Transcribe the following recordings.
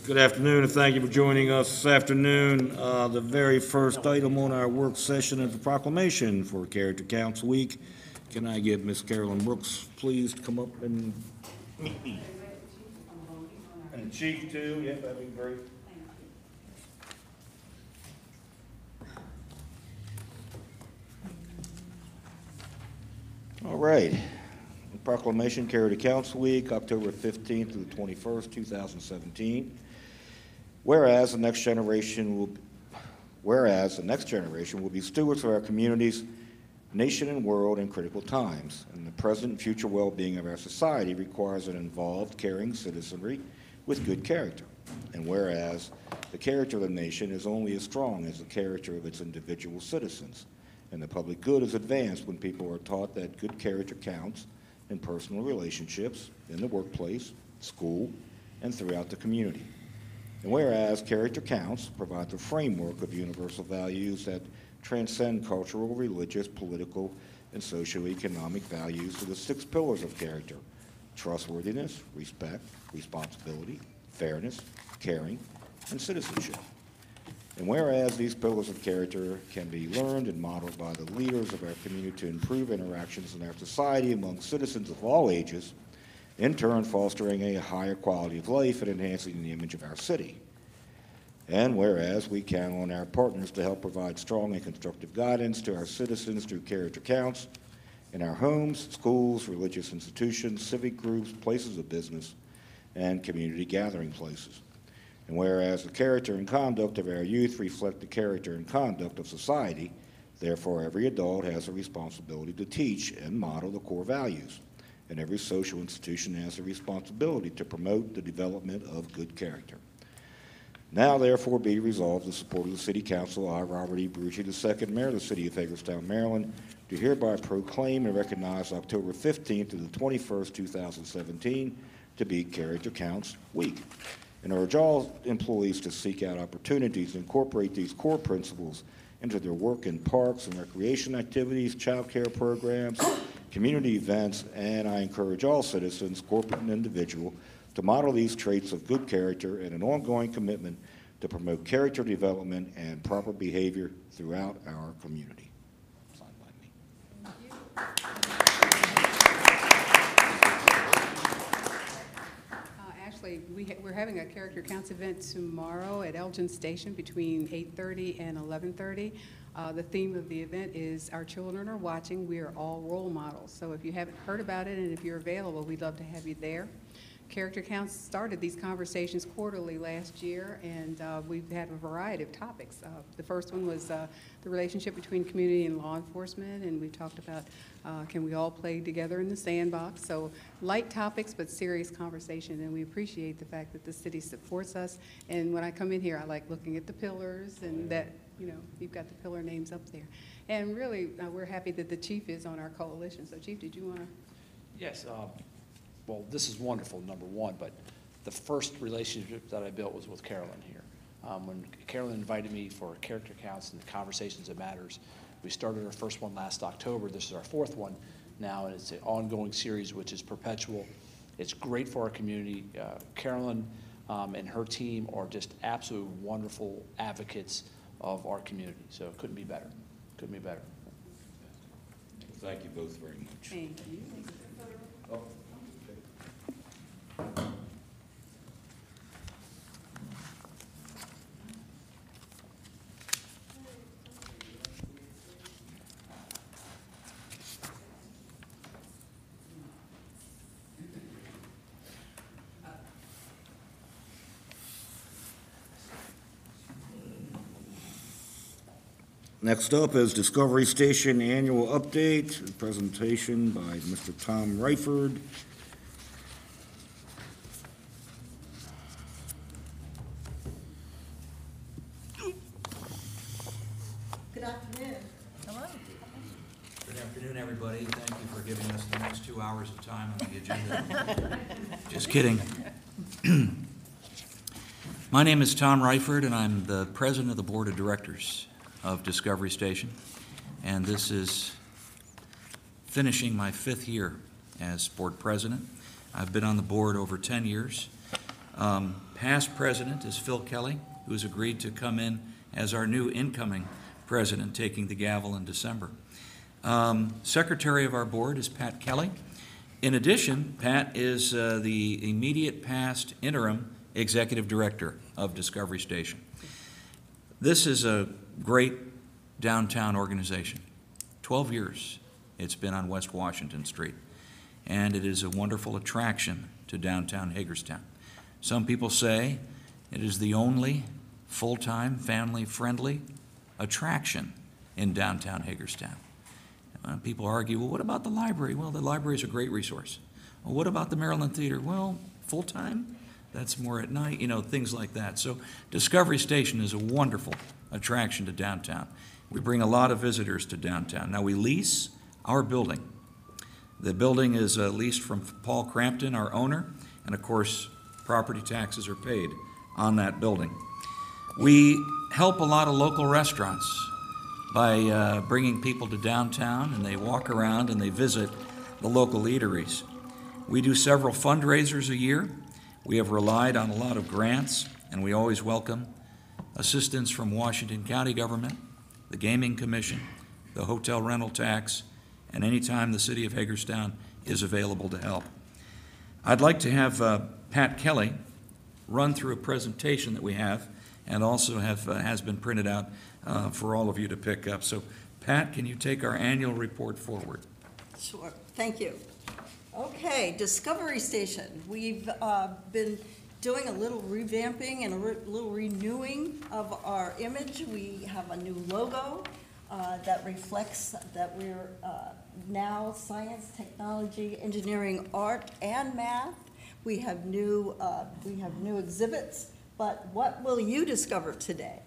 Good afternoon, and thank you for joining us this afternoon. The very first item on our work session is the proclamation for Character Counts Week. Can I get Ms. Carolyn Brooks, please, to come up and meet me? And the chief, too. Yeah, that'd be great. All right. Proclamation, Character Counts Week, October 15th through the 21st, 2017. Whereas the next generation will be stewards of our communities, nation, and world in critical times, and the present and future well-being of our society requires an involved, caring citizenry with good character. And whereas the character of the nation is only as strong as the character of its individual citizens, and the public good is advanced when people are taught that good character counts in personal relationships, in the workplace, school, and throughout the community. And whereas Character Counts provides a framework of universal values that transcend cultural, religious, political, and socioeconomic values to the 6 pillars of character: trustworthiness, respect, responsibility, fairness, caring, and citizenship. And whereas these pillars of character can be learned and modeled by the leaders of our community to improve interactions in our society among citizens of all ages, in turn fostering a higher quality of life and enhancing the image of our city. And whereas we count on our partners to help provide strong and constructive guidance to our citizens through Character Counts in our homes, schools, religious institutions, civic groups, places of business, and community gathering places. And whereas the character and conduct of our youth reflect the character and conduct of society, therefore every adult has a responsibility to teach and model the core values, and every social institution has a responsibility to promote the development of good character. Now, therefore, be resolved in support of the City Council, I, Robert E. Brucci, II, Mayor of the City of Hagerstown, Maryland, do hereby proclaim and recognize October 15th to the 21st, 2017 to be Character Counts Week, and urge all employees to seek out opportunities to incorporate these core principles into their work in parks and recreation activities, child care programs, community events, and I encourage all citizens, corporate and individual, to model these traits of good character and an ongoing commitment to promote character development and proper behavior throughout our community. Signed by me. Actually, we're having a Character Counts event tomorrow at Elgin Station between 8:30 and 11:30. The theme of the event is Our Children Are Watching. We are all role models. So if you haven't heard about it and if you're available, we'd love to have you there. Character Counts started these conversations quarterly last year, and we've had a variety of topics. The first one was the relationship between community and law enforcement, and we talked about can we all play together in the sandbox. So light topics, but serious conversation, and we appreciate the fact that the city supports us. And when I come in here, I like looking at the pillars, and that, you know, you've got the pillar names up there. And really, we're happy that the chief is on our coalition. So, Chief, did you want to? Yes. Well, this is wonderful, number one, but the first relationship that I built was with Carolyn here. When Carolyn invited me for Character Counts and the Conversations That Matters, we started our first one last October. This is our 4th one now, and it's an ongoing series which is perpetual. It's great for our community. Carolyn and her team are just absolute wonderful advocates of our community, so it couldn't be better. Couldn't be better. Thank you both very much. Thank you. Oh. Next up is Discovery Station Annual Update, a presentation by Mr. Tom Ryford. Good afternoon. Hello. Good afternoon, everybody. Thank you for giving us the next 2 hours of time on the agenda. Just kidding. My name is Tom Ryford, and I'm the president of the board of directors of Discovery Station, and this is finishing my 5th year as board president. I've been on the board over 10 years. Past president is Phil Kelly, who has agreed to come in as our new incoming president, taking the gavel in December. Secretary of our board is Pat Kelly. In addition, Pat is the immediate past interim executive director of Discovery Station. This is a great downtown organization. 12 years it's been on West Washington Street, and it is a wonderful attraction to downtown Hagerstown. Some people say it is the only full-time, family-friendly attraction in downtown Hagerstown. People argue, well, what about the library? Well, the library is a great resource. Well, what about the Maryland Theater? Well, full-time? That's more at night, things like that. So Discovery Station is a wonderful attraction to downtown. We bring a lot of visitors to downtown. Now, we lease our building. The building is leased from Paul Crampton, our owner, and of course, property taxes are paid on that building. We help a lot of local restaurants by bringing people to downtown, and they walk around and they visit the local eateries. We do several fundraisers a year. We have relied on a lot of grants, and we always welcome assistance from Washington County government, the Gaming Commission, the hotel rental tax, and anytime the city of Hagerstown is available to help. I'd like to have Pat Kelly run through a presentation that we have, and also has been printed out for all of you to pick up. So, Pat, can you take our annual report forward? Sure, thank you. Okay, Discovery Station. We've been doing a little revamping and a little renewing of our image. We have a new logo that reflects that we're now science, technology, engineering, art, and math. We have new exhibits, but what will you discover today?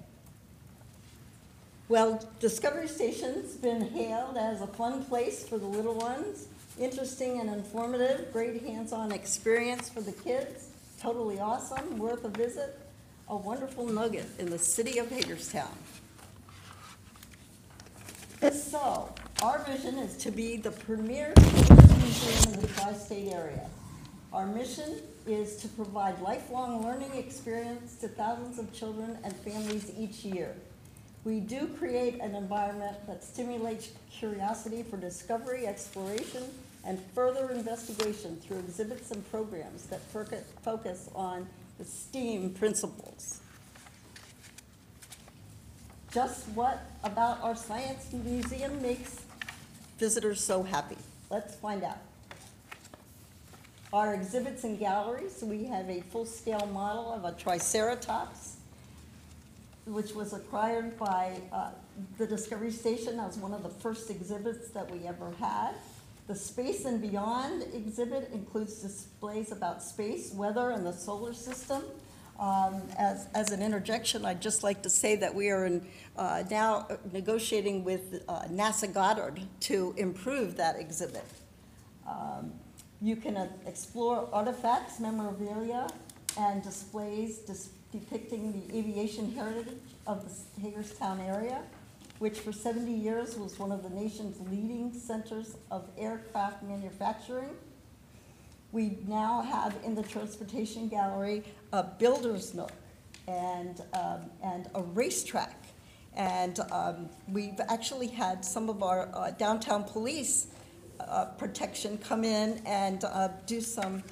Well, Discovery Station's been hailed as a fun place for the little ones, interesting and informative, great hands-on experience for the kids, totally awesome, worth a visit, a wonderful nugget in the city of Hagerstown. So, our vision is to be the premier children's museum in the tri-state area. Our mission is to provide lifelong learning experience to thousands of children and families each year. We do create an environment that stimulates curiosity for discovery, exploration, and further investigation through exhibits and programs that focus on the STEAM principles. Just what about our science museum makes visitors so happy? Let's find out. Our exhibits and galleries, we have a full-scale model of a Triceratops, which was acquired by the Discovery Station as one of the first exhibits that we ever had. The Space and Beyond exhibit includes displays about space, weather, and the solar system. As an interjection, I'd just like to say that we are now negotiating with NASA Goddard to improve that exhibit. You can explore artifacts, memorabilia, and displays depicting the aviation heritage of the Hagerstown area, which for 70 years was one of the nation's leading centers of aircraft manufacturing. We now have in the Transportation Gallery a builder's nook and a racetrack. And we've actually had some of our downtown police protection come in and do some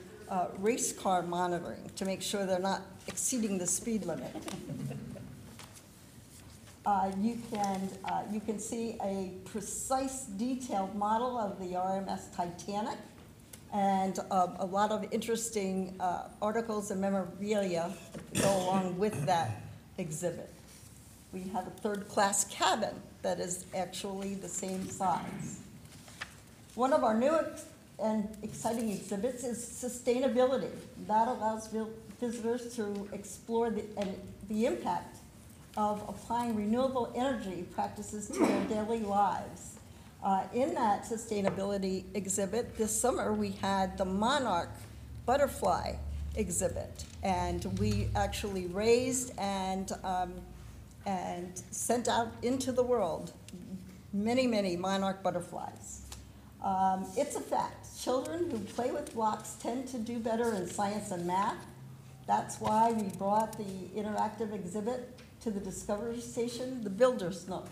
race car monitoring to make sure they're not exceeding the speed limit. You can see a precise, detailed model of the RMS Titanic, and a lot of interesting articles and memorabilia go along with that exhibit. We have a third-class cabin that is actually the same size. One of our new and exciting exhibits is sustainability. That allows visitors to explore the impact of applying renewable energy practices to their daily lives. In that sustainability exhibit this summer, we had the monarch butterfly exhibit, and we actually raised and sent out into the world many, many monarch butterflies. It's a fact. Children who play with blocks tend to do better in science and math. That's why we brought the interactive exhibit to the Discovery Station, the Builder's Nook.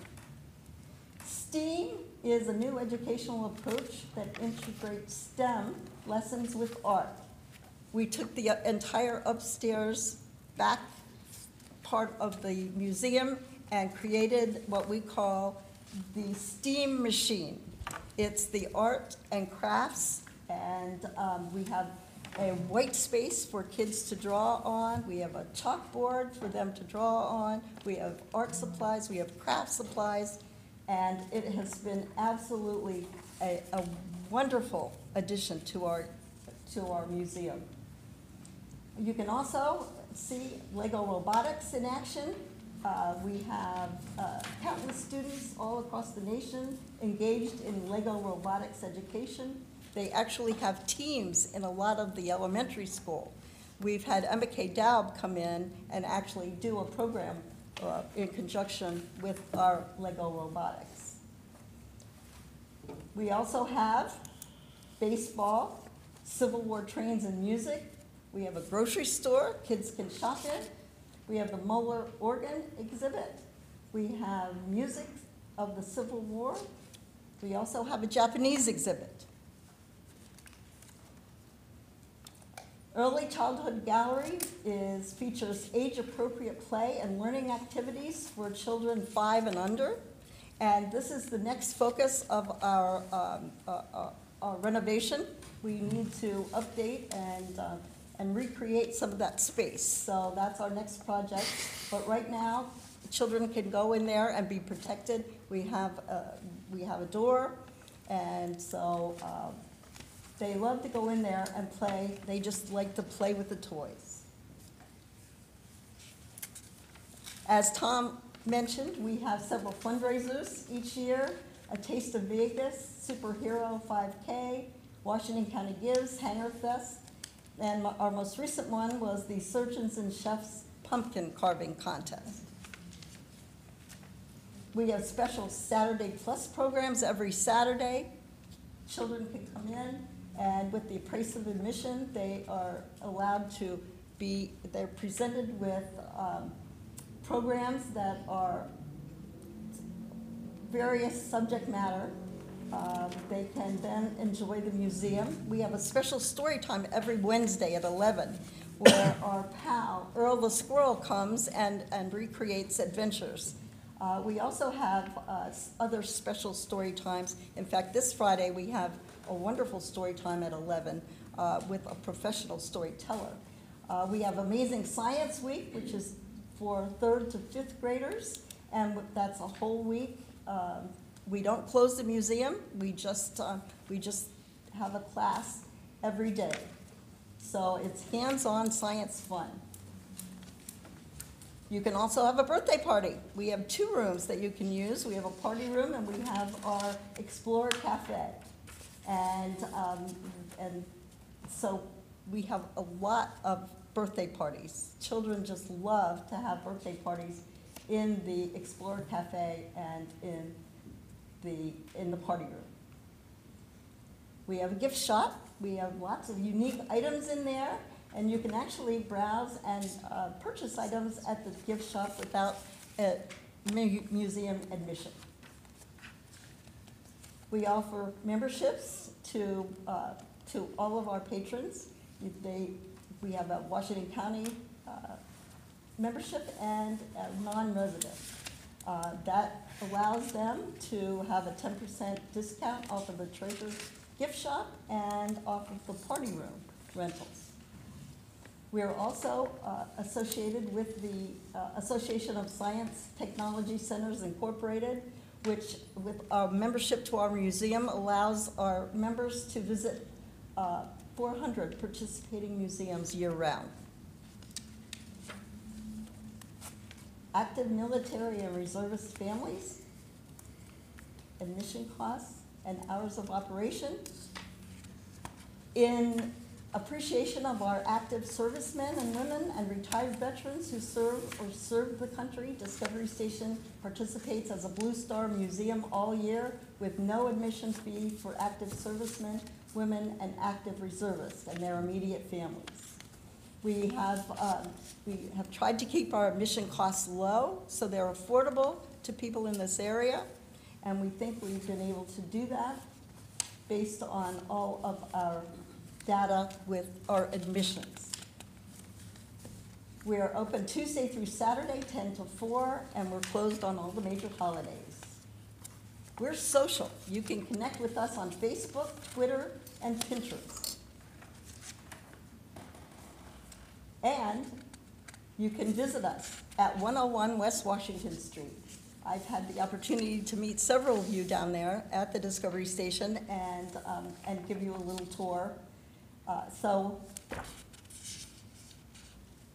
STEAM is a new educational approach that integrates STEM lessons with art. We took the entire upstairs back part of the museum and created what we call the STEAM machine. It's the art and crafts, and we have a white space for kids to draw on. We have a chalkboard for them to draw on. We have art supplies, we have craft supplies, and it has been absolutely a wonderful addition to our museum. You can also see Lego robotics in action. We have countless students all across the nation engaged in Lego robotics education. They actually have teams in a lot of the elementary school. We've had Emma K. Daub come in and actually do a program in conjunction with our Lego robotics. We also have baseball, Civil War trains and music. We have a grocery store kids can shop in. We have the Moeller organ exhibit. We have music of the Civil War. We also have a Japanese exhibit. Early Childhood Gallery features age-appropriate play and learning activities for children 5 and under. And this is the next focus of our renovation. We need to update and recreate some of that space. So that's our next project. But right now, children can go in there and be protected. We have a door, and so they love to go in there and play. They just like to play with the toys. As Tom mentioned, we have several fundraisers each year: A Taste of Vegas, Superhero 5K, Washington County Gives, Hanger Fest, and our most recent one was the Surgeons and Chefs Pumpkin Carving Contest. We have special Saturday Plus programs every Saturday. Children can come in, and with the price of admission, they are allowed to they're presented with programs that are various subject matter. They can then enjoy the museum. We have a special story time every Wednesday at 11, where our pal, Earl the Squirrel, comes and recreates adventures. We also have other special story times. In fact, this Friday we have a wonderful story time at 11 with a professional storyteller. We have Amazing Science Week, which is for 3rd to 5th graders, and that's a whole week. We don't close the museum. We just have a class every day. So it's hands-on science fun. You can also have a birthday party. We have 2 rooms that you can use. We have a party room, and we have our Explorer Cafe. And so we have a lot of birthday parties. Children just love to have birthday parties in the Explorer Cafe and in the party room. We have a gift shop. We have lots of unique items in there, and you can actually browse and purchase items at the gift shop without museum admission. We offer memberships to all of our patrons. We have a Washington County membership and a non-resident. That allows them to have a 10% discount off of the treasure gift shop and off of the party room rentals. We are also associated with the Association of Science Technology Centers Incorporated, which with our membership to our museum allows our members to visit 400 participating museums year-round. Active military and reservist families, admission costs, and hours of operation. In appreciation of our active servicemen and women and retired veterans who served the country, Discovery Station participates as a Blue Star Museum all year with no admission fee for active servicemen, women, and active reservists and their immediate families. We have tried to keep our admission costs low, so they're affordable to people in this area, and we think we've been able to do that based on all of our data with our admissions. We are open Tuesday through Saturday, 10 to 4, and we're closed on all the major holidays. We're social. You can connect with us on Facebook, Twitter, and Pinterest. And you can visit us at 101 West Washington Street. I've had the opportunity to meet several of you down there at the Discovery Station and give you a little tour. So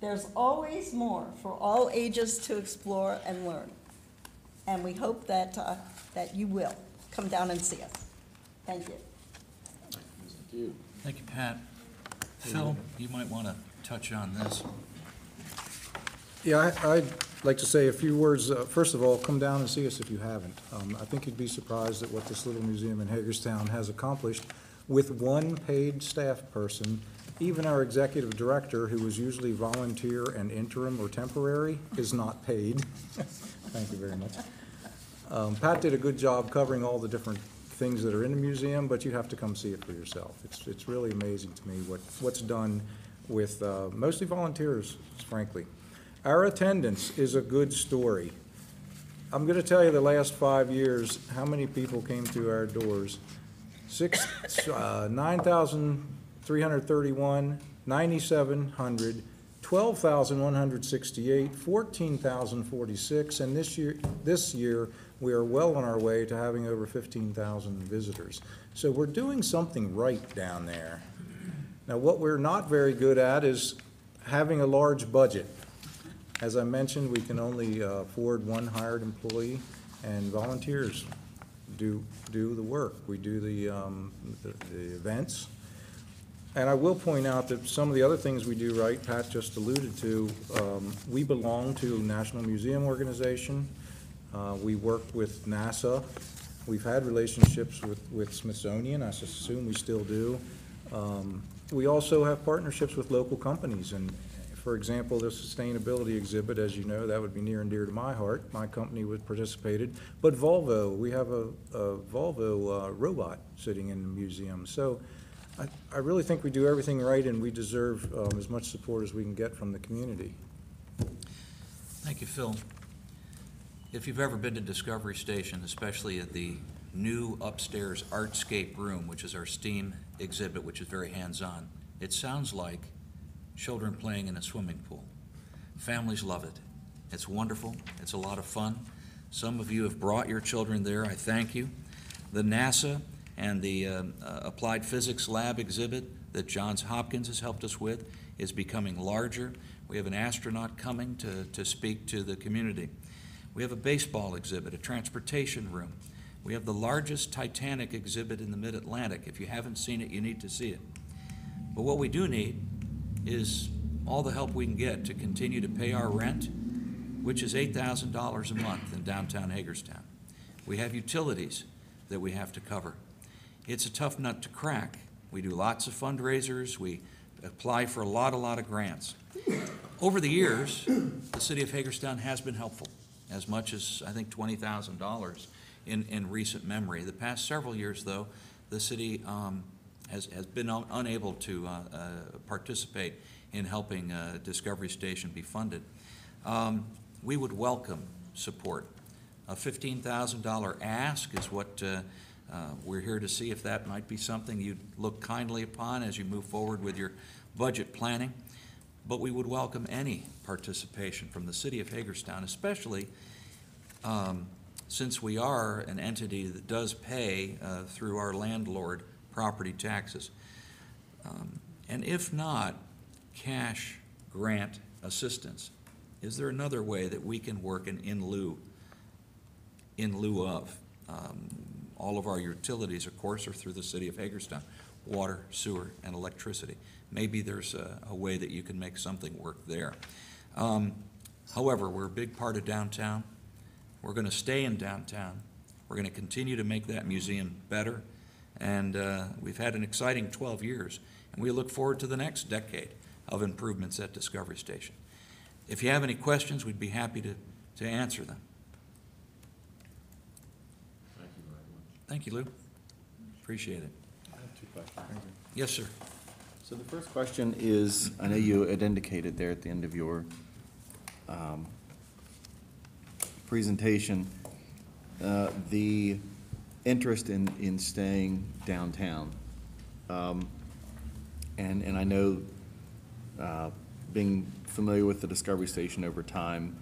there's always more for all ages to explore and learn. And we hope that, that you will come down and see us. Thank you. Thank you. Thank you, Pat. Phil, you might want to touch on this. Yeah, I'd like to say a few words. First of all, come down and see us if you haven't. I think you'd be surprised at what this little museum in Hagerstown has accomplished with one paid staff person. Even our executive director, who is usually volunteer and interim or temporary, is not paid. Thank you very much. Pat did a good job covering all the different things that are in the museum, but you have to come see it for yourself. It's really amazing to me what's done with mostly volunteers, frankly. Our attendance is a good story. I'm going to tell you the last 5 years how many people came through our doors. 9,331, 9,700, 12,168, 14,046, and this year we are well on our way to having over 15,000 visitors. So we're doing something right down there. Now, what we're not very good at is having a large budget. As I mentioned, we can only afford one hired employee, and volunteers do the work. We do the events. And I will point out that some of the other things we do right, Pat just alluded to, we belong to a National Museum Organization. We work with NASA. We've had relationships with Smithsonian. I assume we still do. We also have partnerships with local companies, and for example, the sustainability exhibit, as you know, that would be near and dear to my heart. My company would participated, but Volvo, we have a Volvo robot sitting in the museum. So I really think we do everything right, and we deserve as much support as we can get from the community. Thank you, Phil. If you've ever been to Discovery Station, especially at the new upstairs Artscape room, which is our STEAM exhibit, which is very hands-on, it sounds like children playing in a swimming pool. Families love it. It's wonderful. It's a lot of fun. Some of you have brought your children there. I thank you. The NASA and the Applied Physics Lab exhibit that Johns Hopkins has helped us with is becoming larger. We have an astronaut coming to speak to the community. We have a baseball exhibit, a transportation room. We have the largest Titanic exhibit in the Mid-Atlantic. If you haven't seen it, you need to see it. But what we do need is all the help we can get to continue to pay our rent, which is $8,000 a month in downtown Hagerstown. We have utilities that we have to cover. It's a tough nut to crack. We do lots of fundraisers. We apply for a lot of grants. Over the years, the city of Hagerstown has been helpful, as much as, I think, $20,000 in recent memory. The past several years, though, the city has been unable to participate in helping Discovery Station be funded. We would welcome support. A $15,000 ask is what we're here to see if that might be something you'd look kindly upon as you move forward with your budget planning. But we would welcome any participation from the city of Hagerstown, especially since we are an entity that does pay through our landlord property taxes. And if not, cash grant assistance. Is there another way that we can work in lieu of? All of our utilities, of course, are through the city of Hagerstown, water, sewer, and electricity. Maybe there's a way that you can make something work there. However, we're a big part of downtown. We're going to stay in downtown. We're going to continue to make that museum better. And we've had an exciting 12 years, and we look forward to the next decade of improvements at Discovery Station. If you have any questions, we'd be happy to answer them. Thank you very much. Thank you, Lou. Appreciate it. I have two questions. Yes, sir. So the first question is, I know you had indicated there at the end of your presentation, the interest in staying downtown. And I know, being familiar with the Discovery Station over time,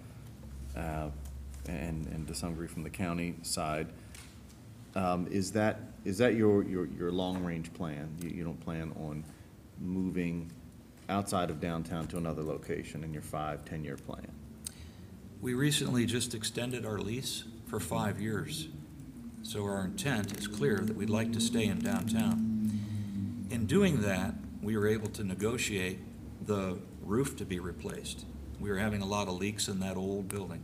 and to some degree from the county side, is that your long-range plan? You don't plan on moving outside of downtown to another location in your 5-10-year plan? We recently just extended our lease for 5 years. So our intent is clear that we'd like to stay in downtown. In doing that, we were able to negotiate the roof to be replaced. We were having a lot of leaks in that old building,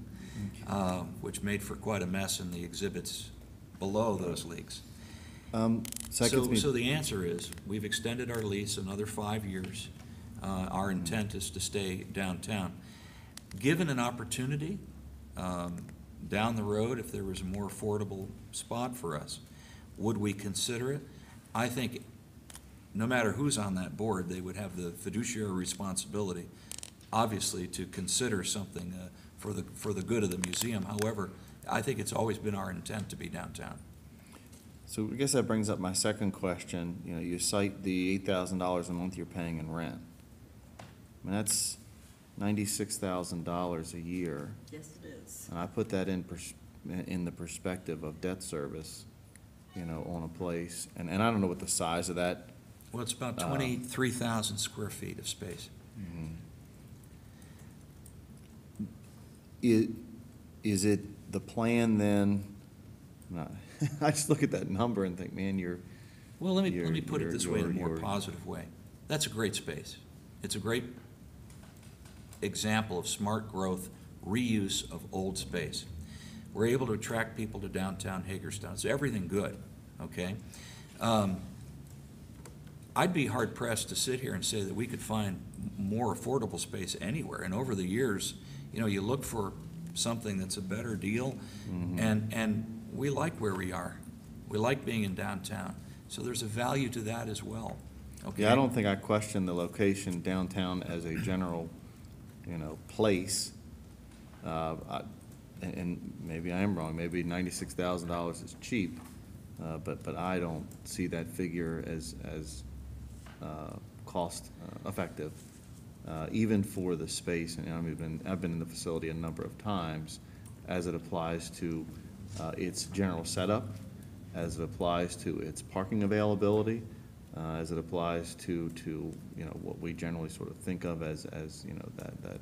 which made for quite a mess in the exhibits below those leaks. So the answer is, we've extended our lease another 5 years. Our intent is to stay downtown. Given an opportunity down the road, if there was a more affordable spot for us, would we consider it? I think no matter who's on that board, they would have the fiduciary responsibility, obviously, to consider something for the good of the museum. However, I think it's always been our intent to be downtown. So I guess that brings up my second question. You know, you cite the $8,000 a month you're paying in rent. I mean, that's $96,000 a year. Yes, it is. And I put that in the perspective of debt service, you know, on a place. And I don't know what the size of that. Well, it's about 23,000 square feet of space. Is it the plan then? I just look at that number and think, man, Well, let me put it this way, in a more you're- positive way. That's a great space. It's a great example of smart growth, reuse of old space. We're able to attract people to downtown Hagerstown. It's everything good, okay? I'd be hard pressed to sit here and say that we could find more affordable space anywhere. And over the years, you know, you look for something that's a better deal, and we like where we are. We like being in downtown. So there's a value to that as well. Okay? Yeah, I don't think I question the location downtown as a general, you know, place. And maybe I am wrong, maybe $96,000 is cheap, but I don't see that figure as cost effective, even for the space. And I've been in the facility a number of times as it applies to its general setup, as it applies to its parking availability, as it applies to you know, what we generally sort of think of as you know, that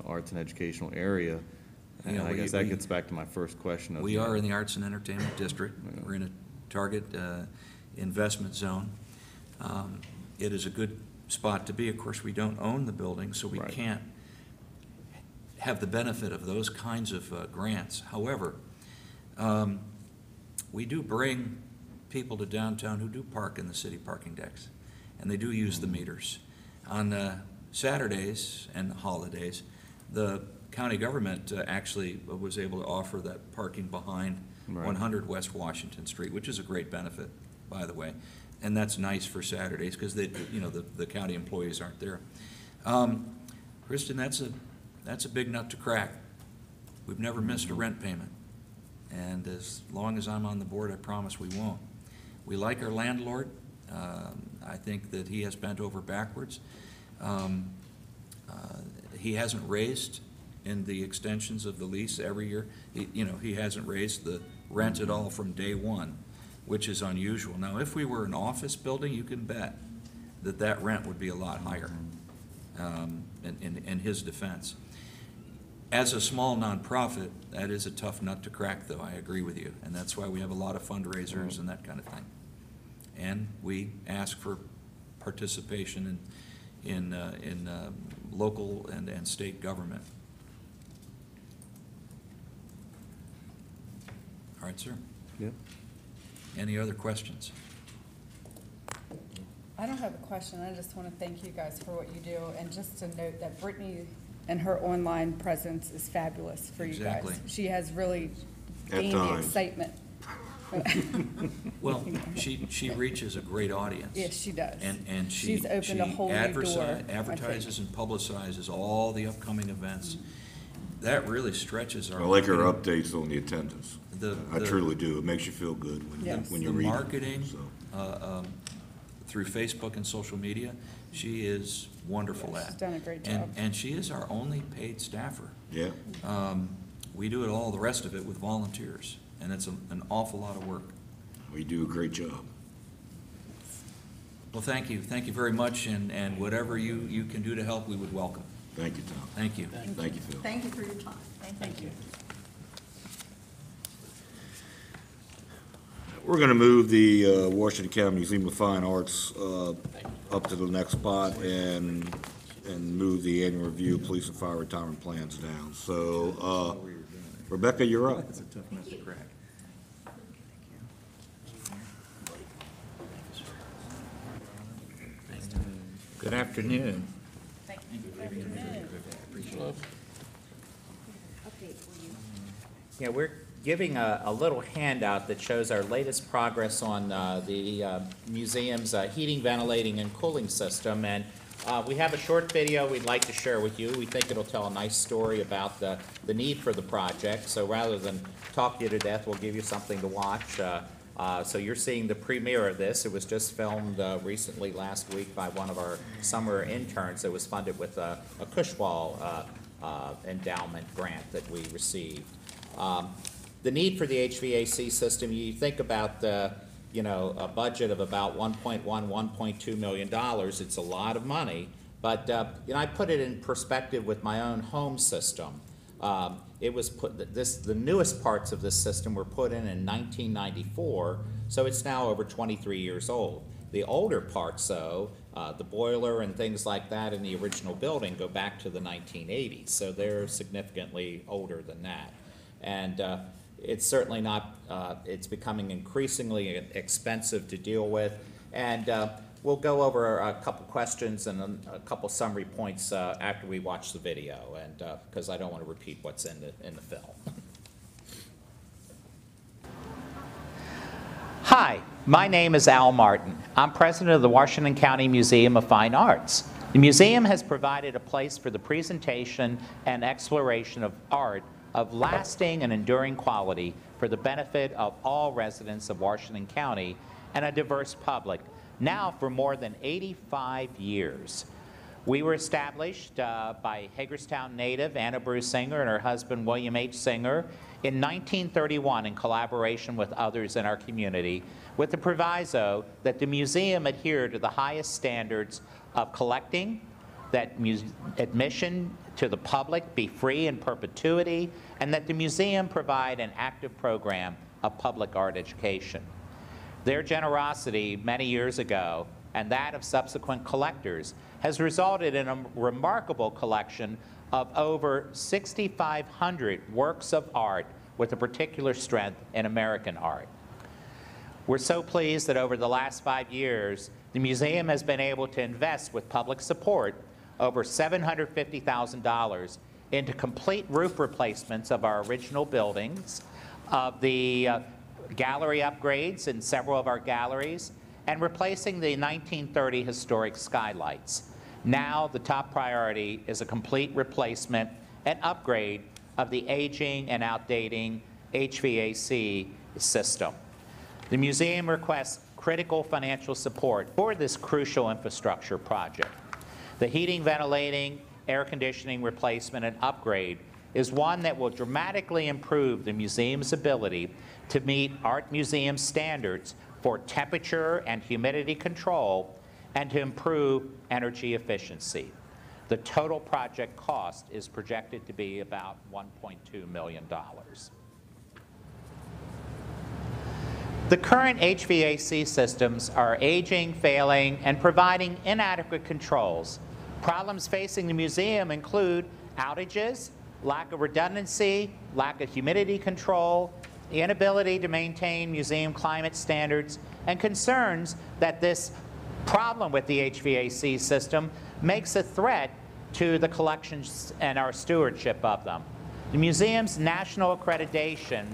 arts and educational area. And Yeah, I guess that gets back to my first question. We are in the Arts and Entertainment District. We're in a target investment zone. It is a good spot to be. Of course, we don't own the building, so we Right. can't have the benefit of those kinds of grants. However, we do bring people to downtown who do park in the city parking decks, and they do use the meters. On Saturdays and holidays, the county government actually was able to offer that parking behind Right. 100 West Washington Street, which is a great benefit, by the way. And that's nice for Saturdays, because you know, the county employees aren't there. Kristen, that's a big nut to crack. We've never missed a rent payment. And as long as I'm on the board, I promise we won't. We like our landlord. I think that he has bent over backwards. He hasn't raised in the extensions of the lease every year. He hasn't raised the rent at all from day one, which is unusual. Now, if we were an office building, you can bet that rent would be a lot higher, in his defense. As a small nonprofit, that is a tough nut to crack, though, I agree with you, and that's why we have a lot of fundraisers and that kind of thing. And we ask for participation in local and state government. All right, sir. Yep. Any other questions? I don't have a question. I just want to thank you guys for what you do, and just to note that Brittany and her online presence is fabulous for you guys. Exactly. She has really At gained the times. excitement. Well, she reaches a great audience. Yes, she does. And She's opened a whole new door, I think. advertises and publicizes all the upcoming events. That really stretches our. I like her marketing. updates on the attendance. The- I the- truly do. It makes you feel good Yes. when you The read it. marketing, So, through Facebook and social media, she is wonderful at. She's done a great And- job. And she is our only paid staffer. yeah. We do it all, the rest of it, with volunteers, and it's an awful lot of work. We do a great job. Well, thank you very much, and whatever you can do to help, we would welcome. Thank you, Tom. Thank you. Thank you, Phil. Thank you for your time. Thank you. We're going to move the Washington County Museum of Fine Arts up to the next spot and move the annual review of police and fire retirement plans down. So, Rebecca, you're up. That's a tough nut to crack. Good afternoon. Yeah, we're giving a little handout that shows our latest progress on the museum's heating, ventilating, and cooling system. And we have a short video we'd like to share with you. We think it'll tell a nice story about the need for the project. So rather than talk you to death, we'll give you something to watch. So you're seeing the premiere of this. It was just filmed recently last week by one of our summer interns. It was funded with a Cushwall endowment grant that we received. The need for the HVAC system, you think about the, a budget of about $1.2 million. It's a lot of money, but I put it in perspective with my own home system. It was the newest parts of this system were put in 1994, so it's now over 23 years old. The older parts, though, the boiler and things like that in the original building go back to the 1980s, so they're significantly older than that. And it's certainly not, it's becoming increasingly expensive to deal with. And we'll go over a couple questions and a couple summary points after we watch the video, and because I don't want to repeat what's in the film. Hi, my name is Al Martin. I'm president of the Washington County Museum of Fine Arts. The museum has provided a place for the presentation and exploration of art of lasting and enduring quality for the benefit of all residents of Washington County and a diverse public, now for more than 85 years. We were established by Hagerstown native Anna Bruce Singer and her husband William H. Singer in 1931 in collaboration with others in our community, with the proviso that the museum adhere to the highest standards of collecting, that admission to the public be free in perpetuity, and that the museum provide an active program of public art education. Their generosity many years ago, and that of subsequent collectors, has resulted in a remarkable collection of over 6,500 works of art with a particular strength in American art. We're so pleased that over the last 5 years, the museum has been able to invest with public support over $750,000 into complete roof replacements of our original buildings, of the gallery upgrades in several of our galleries, and replacing the 1930 historic skylights. Now, the top priority is a complete replacement and upgrade of the aging and outdating HVAC system. The museum requests critical financial support for this crucial infrastructure project. The heating, ventilating, air conditioning replacement and upgrade is one that will dramatically improve the museum's ability to meet art museum standards for temperature and humidity control and to improve energy efficiency. The total project cost is projected to be about $1.2 million. The current HVAC systems are aging, failing, and providing inadequate controls. Problems facing the museum include outages, lack of redundancy, lack of humidity control, the inability to maintain museum climate standards, and concerns that this problem with the HVAC system makes a threat to the collections and our stewardship of them. The museum's national accreditation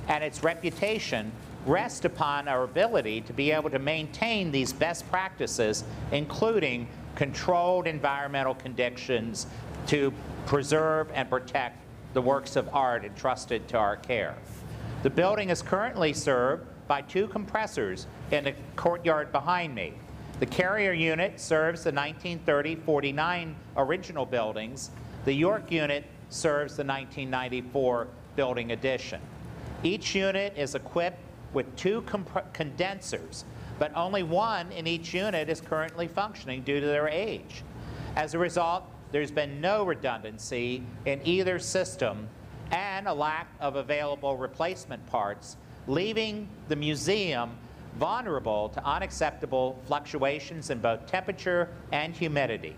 and its reputation rest upon our ability to be able to maintain these best practices, including controlled environmental conditions to preserve and protect the works of art entrusted to our care. The building is currently served by 2 compressors in the courtyard behind me. The carrier unit serves the 1930-49 original buildings. The York unit serves the 1994 building addition. Each unit is equipped with 2 condensers, but only 1 in each unit is currently functioning due to their age. As a result, there's been no redundancy in either system and a lack of available replacement parts, leaving the museum vulnerable to unacceptable fluctuations in both temperature and humidity.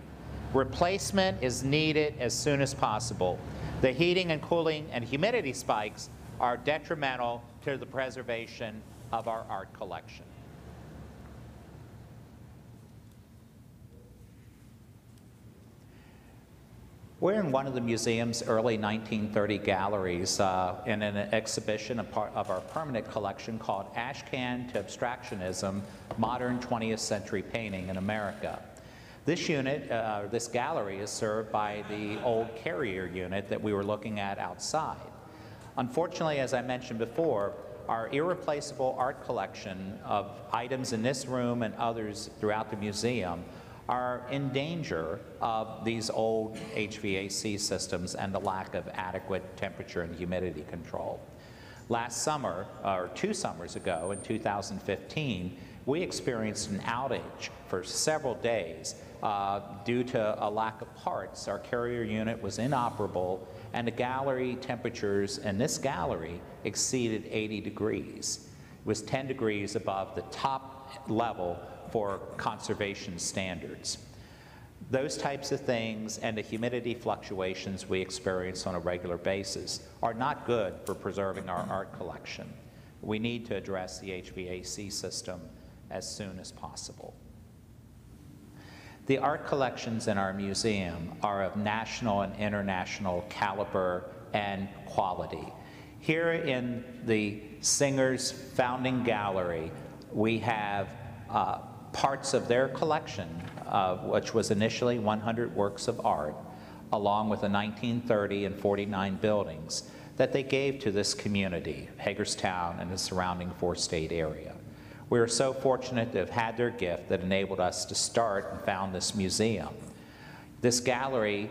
Replacement is needed as soon as possible. The heating and cooling and humidity spikes are detrimental to the preservation of our art collection. We're in one of the museum's early 1930 galleries in an exhibition of our permanent collection called Ashcan to Abstractionism, Modern 20th Century Painting in America. This unit, this gallery is served by the old carrier unit that we were looking at outside. Unfortunately, as I mentioned before, our irreplaceable art collection of items in this room and others throughout the museum are in danger of these old HVAC systems and the lack of adequate temperature and humidity control. Last summer, or 2 summers ago in 2015, we experienced an outage for several days due to a lack of parts. Our carrier unit was inoperable and the gallery temperatures in this gallery exceeded 80 degrees. It was 10 degrees above the top level for conservation standards. Those types of things and the humidity fluctuations we experience on a regular basis are not good for preserving our art collection. We need to address the HVAC system as soon as possible. The art collections in our museum are of national and international caliber and quality. Here in the Singer's Founding Gallery, we have parts of their collection, which was initially 100 works of art, along with the 1930 and 49 buildings that they gave to this community, Hagerstown and the surrounding 4-state area. We are so fortunate to have had their gift that enabled us to start and found this museum. This gallery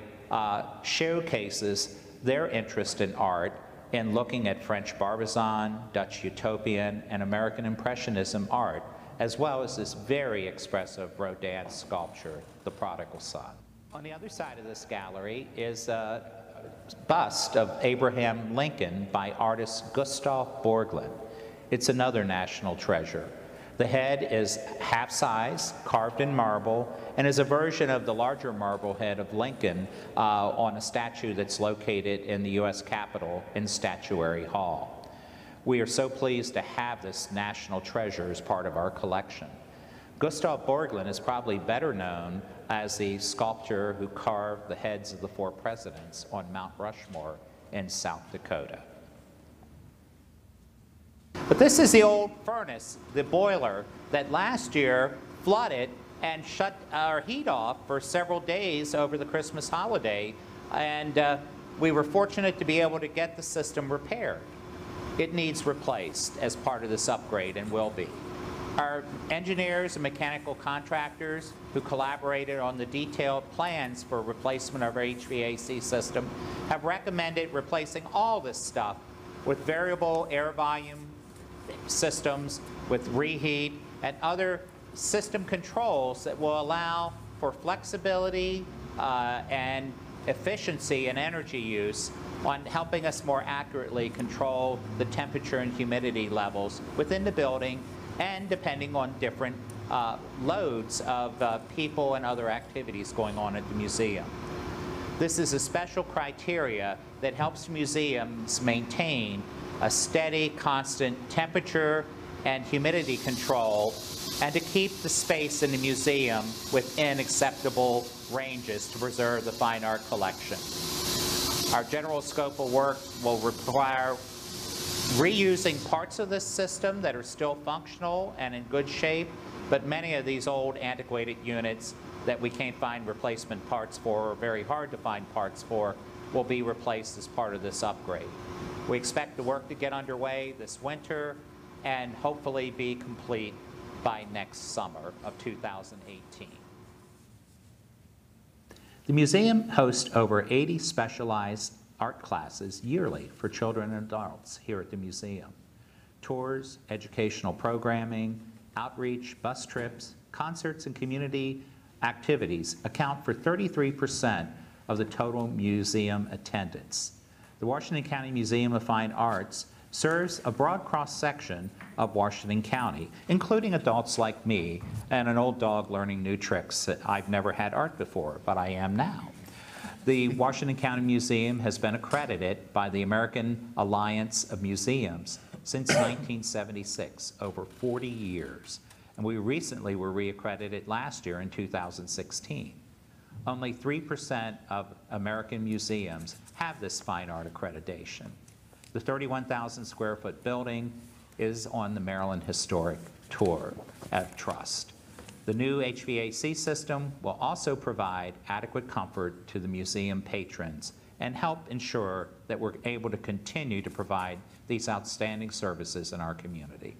showcases their interest in art in looking at French Barbizon, Dutch Utopian, and American Impressionism art, as well as this very expressive Rodin sculpture, The Prodigal Son. On the other side of this gallery is a bust of Abraham Lincoln by artist Gustav Borglund. It's another national treasure. The head is half-size, carved in marble, and is a version of the larger marble head of Lincoln on a statue that's located in the U.S. Capitol in Statuary Hall. We are so pleased to have this national treasure as part of our collection. Gustav Borglund is probably better known as the sculptor who carved the heads of the 4 presidents on Mount Rushmore in South Dakota. But this is the old furnace, the boiler, that last year flooded and shut our heat off for several days over the Christmas holiday, and we were fortunate to be able to get the system repaired. It needs replaced as part of this upgrade and will be. Our engineers and mechanical contractors who collaborated on the detailed plans for replacement of our HVAC system have recommended replacing all this stuff with variable air volume systems, with reheat, and other system controls that will allow for flexibility and efficiency and energy use on helping us more accurately control the temperature and humidity levels within the building and depending on different loads of people and other activities going on at the museum. This is a special criteria that helps museums maintain a steady, constant temperature and humidity control and to keep the space in the museum within acceptable ranges to preserve the fine art collection. Our general scope of work will require reusing parts of this system that are still functional and in good shape, but many of these old antiquated units that we can't find replacement parts for, or very hard to find parts for, will be replaced as part of this upgrade. We expect the work to get underway this winter and hopefully be complete by next summer of 2018. The museum hosts over 80 specialized art classes yearly for children and adults here at the museum. Tours, educational programming, outreach, bus trips, concerts, and community activities account for 33% of the total museum attendance. The Washington County Museum of Fine Arts serves a broad cross-section of Washington County, including adults like me and an old dog learning new tricks. I've never had art before, but I am now. The Washington County Museum has been accredited by the American Alliance of Museums since 1976, over 40 years. And we recently were reaccredited last year in 2016. Only 3% of American museums have this fine art accreditation. The 31,000 square foot building is on the Maryland Historic Tour of Trust. The new HVAC system will also provide adequate comfort to the museum patrons and help ensure that we're able to continue to provide these outstanding services in our community.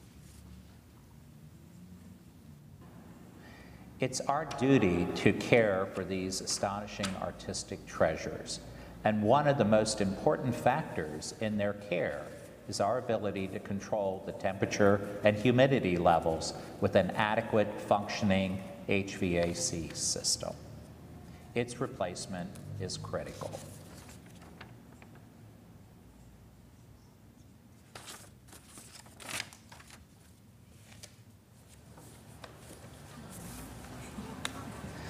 It's our duty to care for these astonishing artistic treasures, and one of the most important factors in their care is our ability to control the temperature and humidity levels with an adequate functioning HVAC system. Its replacement is critical.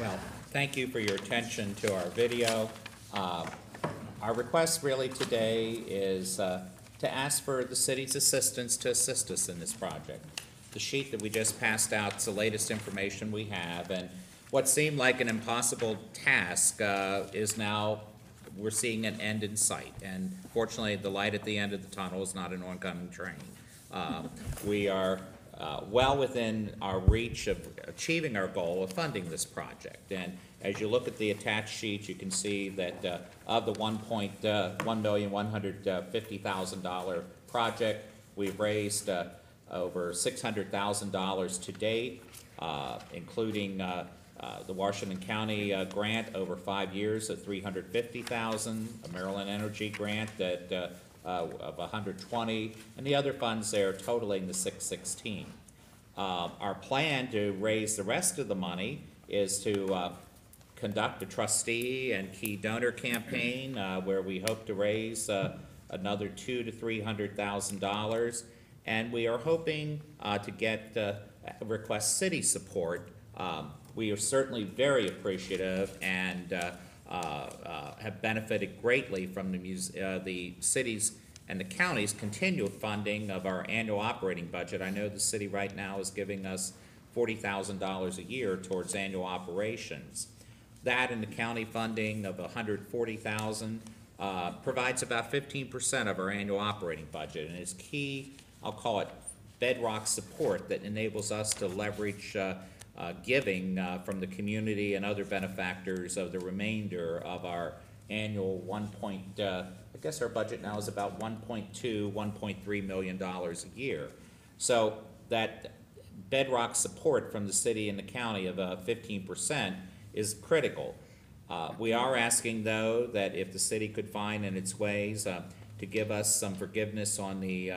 Well, thank you for your attention to our video. Our request really today is to ask for the city's assistance to assist us in this project. The sheet that we just passed out is the latest information we have, and what seemed like an impossible task is now, we're seeing an end in sight. And fortunately, the light at the end of the tunnel is not an oncoming train. We are well within our reach of achieving our goal of funding this project. And as you look at the attached sheet, you can see that of the $1,150,000 project, we've raised over $600,000 to date, including the Washington County grant over 5 years at $350,000, a Maryland Energy grant that of $120,000, and the other funds there totaling the $616,000. Our plan to raise the rest of the money is to conduct a trustee and key donor campaign where we hope to raise another $200,000 to $300,000, and we are hoping to get request city support. We are certainly very appreciative and have benefited greatly from the city's and the county's continual funding of our annual operating budget. I know the city right now is giving us $40,000 a year towards annual operations. That and the county funding of $140,000 provides about 15% of our annual operating budget, and is key, I'll call it bedrock support that enables us to leverage giving from the community and other benefactors of the remainder of our annual I guess our budget now is about $1.2, $1.3 million a year. So that bedrock support from the city and the county of 15% is critical. We are asking, though, that if the city could find in its ways to give us some forgiveness on the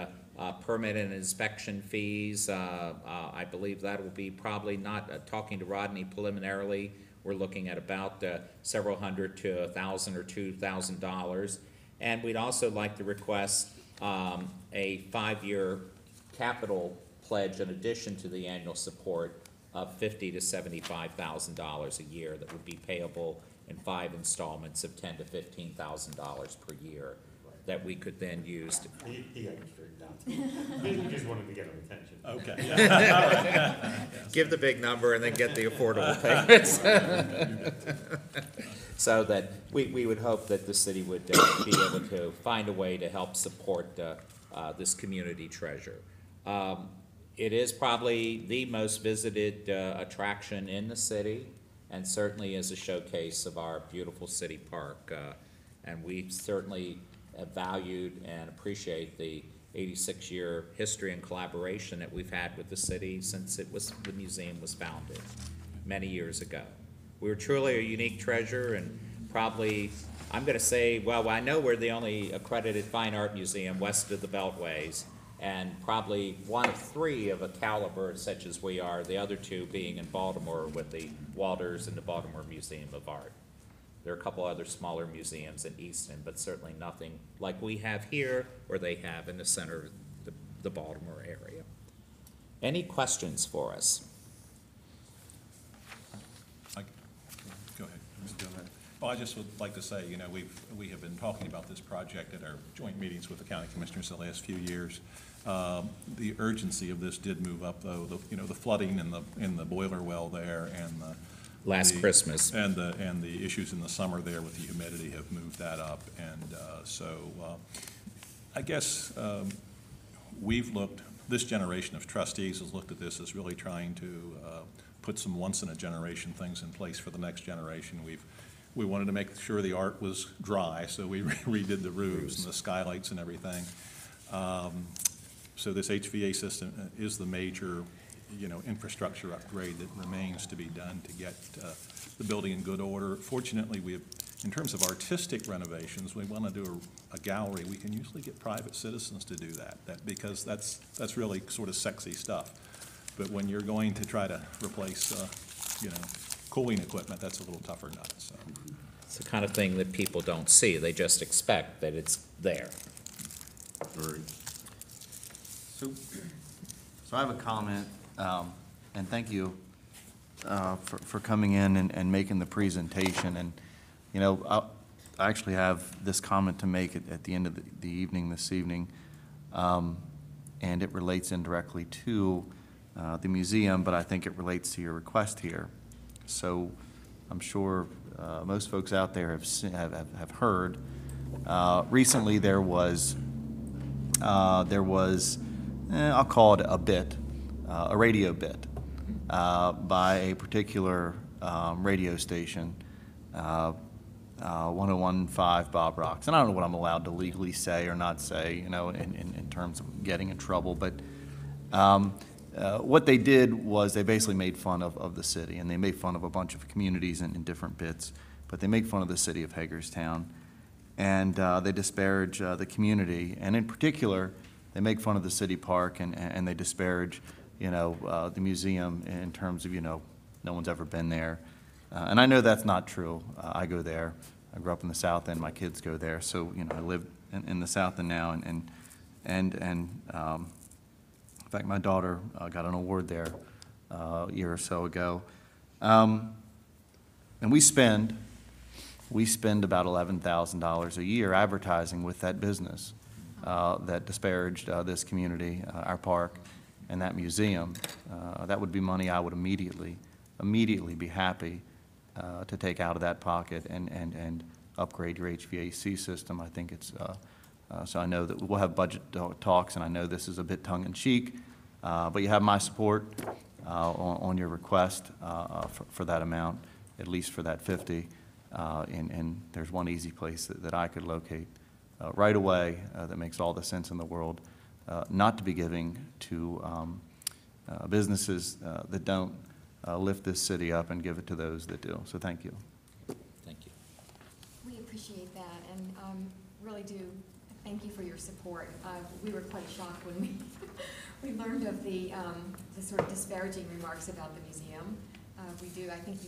permit and inspection fees. I believe that will be probably not, talking to Rodney preliminarily, we're looking at about several hundred to $1,000 or $2,000. And we'd also like to request a 5-year capital pledge in addition to the annual support of $50,000 to $75,000 a year that would be payable in 5 installments of $10,000 to $15,000 per year. that we could then use to He got it straightened out. He just wanted to get our attention. Okay. Give the big number and then get the affordable payments. So that we would hope that the city would be able to find a way to help support this community treasure. It is probably the most visited attraction in the city, and certainly is a showcase of our beautiful city park. And we certainly have valued and appreciate the 86-year history and collaboration that we've had with the city since the museum was founded many years ago. We're truly a unique treasure, and probably, I'm going to say, well, I know we're the only accredited fine art museum west of the Beltways, and probably one of three of a caliber such as we are, the other two being in Baltimore with the Walters and the Baltimore Museum of Art. There are a couple other smaller museums in Easton, but certainly nothing like we have here or they have in the center of the Baltimore area. Any questions for us? Go ahead. Well, I just would like to say, you know, we have been talking about this project at our joint meetings with the county commissioners the last few years. The urgency of this did move up, though. The flooding in the boiler well there, and Christmas, and the issues in the summer there with the humidity have moved that up, and I guess this generation of trustees has looked at this as really trying to put some once-in-a-generation things in place for the next generation. We wanted to make sure the art was dry, so we redid the roofs and the skylights and everything. So this HVA system is the major, infrastructure upgrade that remains to be done to get the building in good order. Fortunately, in terms of artistic renovations, we want to do a gallery. We can usually get private citizens to do that because that's really sort of sexy stuff. But when you're going to try to replace, cooling equipment, that's a little tougher nut. So. It's the kind of thing that people don't see. They just expect that it's there. So I have a comment, and thank you for coming in and making the presentation. And, I actually have this comment to make at the end of the evening this evening, and it relates indirectly to the museum, but I think it relates to your request here. So I'm sure most folks out there have heard. Recently there was I'll call it a bit, a radio bit, by a particular radio station, 101.5 Bob Rocks. And I don't know what I'm allowed to legally say or not say, in terms of getting in trouble, but what they did was they basically made fun of the city, and they made fun of a bunch of communities in different bits, but they make fun of the city of Hagerstown, and they disparage the community, and in particular, they make fun of the city park, and they disparage, the museum in terms of, no one's ever been there. And I know that's not true. I go there. I grew up in the South End. My kids go there. So, I live in the South End now, and in fact, my daughter got an award there a year or so ago. And we spend about $11,000 a year advertising with that business that disparaged this community, our park, and that museum. That would be money I would immediately be happy to take out of that pocket and upgrade your HVAC system. I think it's, so I know that we'll have budget talks, and I know this is a bit tongue-in-cheek, but you have my support on your request for that amount, at least for that 50. And there's one easy place that I could locate right away that makes all the sense in the world, not to be giving to businesses that don't lift this city up and give it to those that do. So thank you. Thank you. We appreciate that, and really do thank you for your support. We were quite shocked when we learned of the sort of disparaging remarks about the museum. We do, I think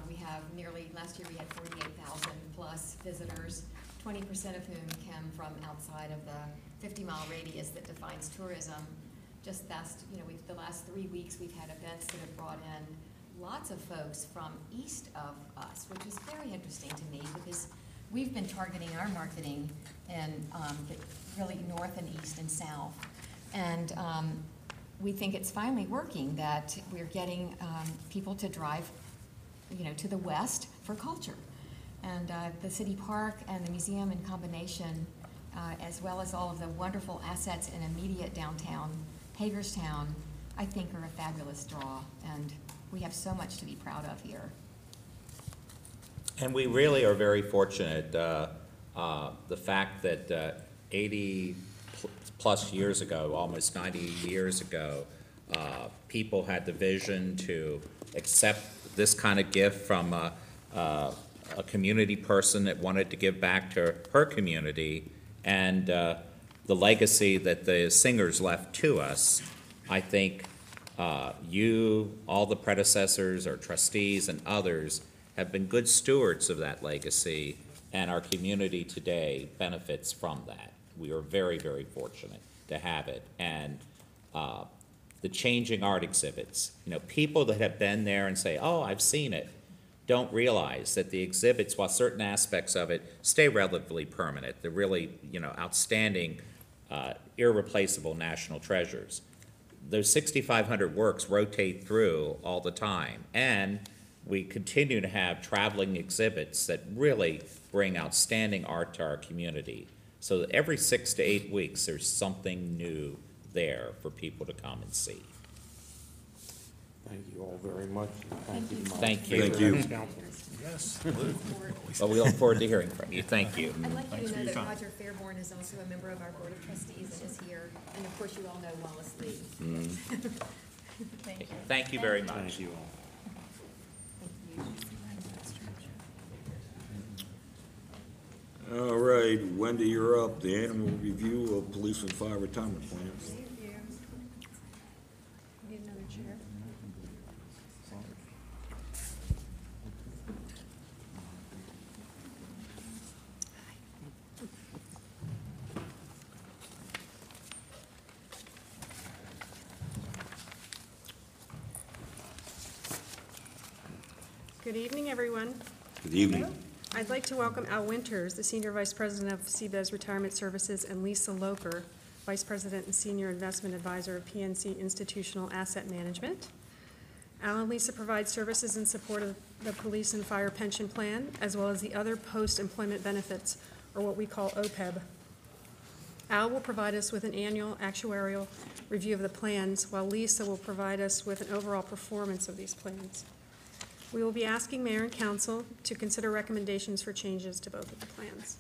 we have last year we had 48,000 plus visitors, 20% of whom came from outside of the 50-mile radius that defines tourism. Just the last 3 weeks we've had events that have brought in lots of folks from east of us, which is very interesting to me because we've been targeting our marketing in really north and east and south. And we think it's finally working, that we're getting people to drive, to the west for culture. And the city park and the museum in combination, as well as all of the wonderful assets in immediate downtown Hagerstown, I think are a fabulous draw. And we have so much to be proud of here. And we really are very fortunate, the fact that 80 plus years ago, almost 90 years ago, people had the vision to accept this kind of gift from a community person that wanted to give back to her community, and the legacy that the singers left to us. I think you, all the predecessors or trustees and others, have been good stewards of that legacy, and our community today benefits from that. We are very, very fortunate to have it. And the changing art exhibits, people that have been there and say, oh, I've seen it, don't realize that the exhibits, while certain aspects of it stay relatively permanent, they're really, outstanding, irreplaceable national treasures. Those 6,500 works rotate through all the time, and we continue to have traveling exhibits that really bring outstanding art to our community. So that every 6 to 8 weeks, there's something new there for people to come and see. Thank you all very much. Thank you. Thank you. Thank you. Yes. Well, we look forward to hearing from you. Thank you. I'd like you Thanks to for know your that time. Roger Fairborn is also a member of our Board of Trustees and is here. And of course, you all know Wallace Lee. Thank you. Thank you very much. Thank you all. All right, Wendy, you're up. The annual review of police and fire retirement plans. Thank you. Need another chair? Good evening, everyone. Good evening. I'd like to welcome Al Winters, the Senior Vice President of CBES Retirement Services, and Lisa Loper, Vice President and Senior Investment Advisor of PNC Institutional Asset Management. Al and Lisa provide services in support of the police and fire pension plan, as well as the other post-employment benefits, or what we call OPEB. Al will provide us with an annual actuarial review of the plans, while Lisa will provide us with an overall performance of these plans. We will be asking Mayor and Council to consider recommendations for changes to both of the plans.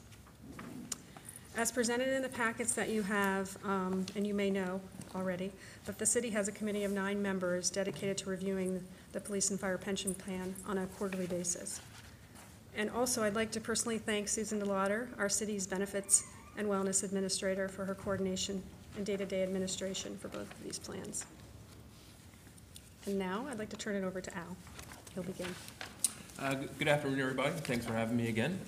As presented in the packets that you have, and you may know already, that the city has a committee of 9 members dedicated to reviewing the police and fire pension plan on a quarterly basis. And also, I'd like to personally thank Susan DeLauder, our city's benefits and wellness administrator, for her coordination and day-to-day administration for both of these plans. And now, I'd like to turn it over to Al. He'll begin. Good afternoon, everybody. Thanks for having me again.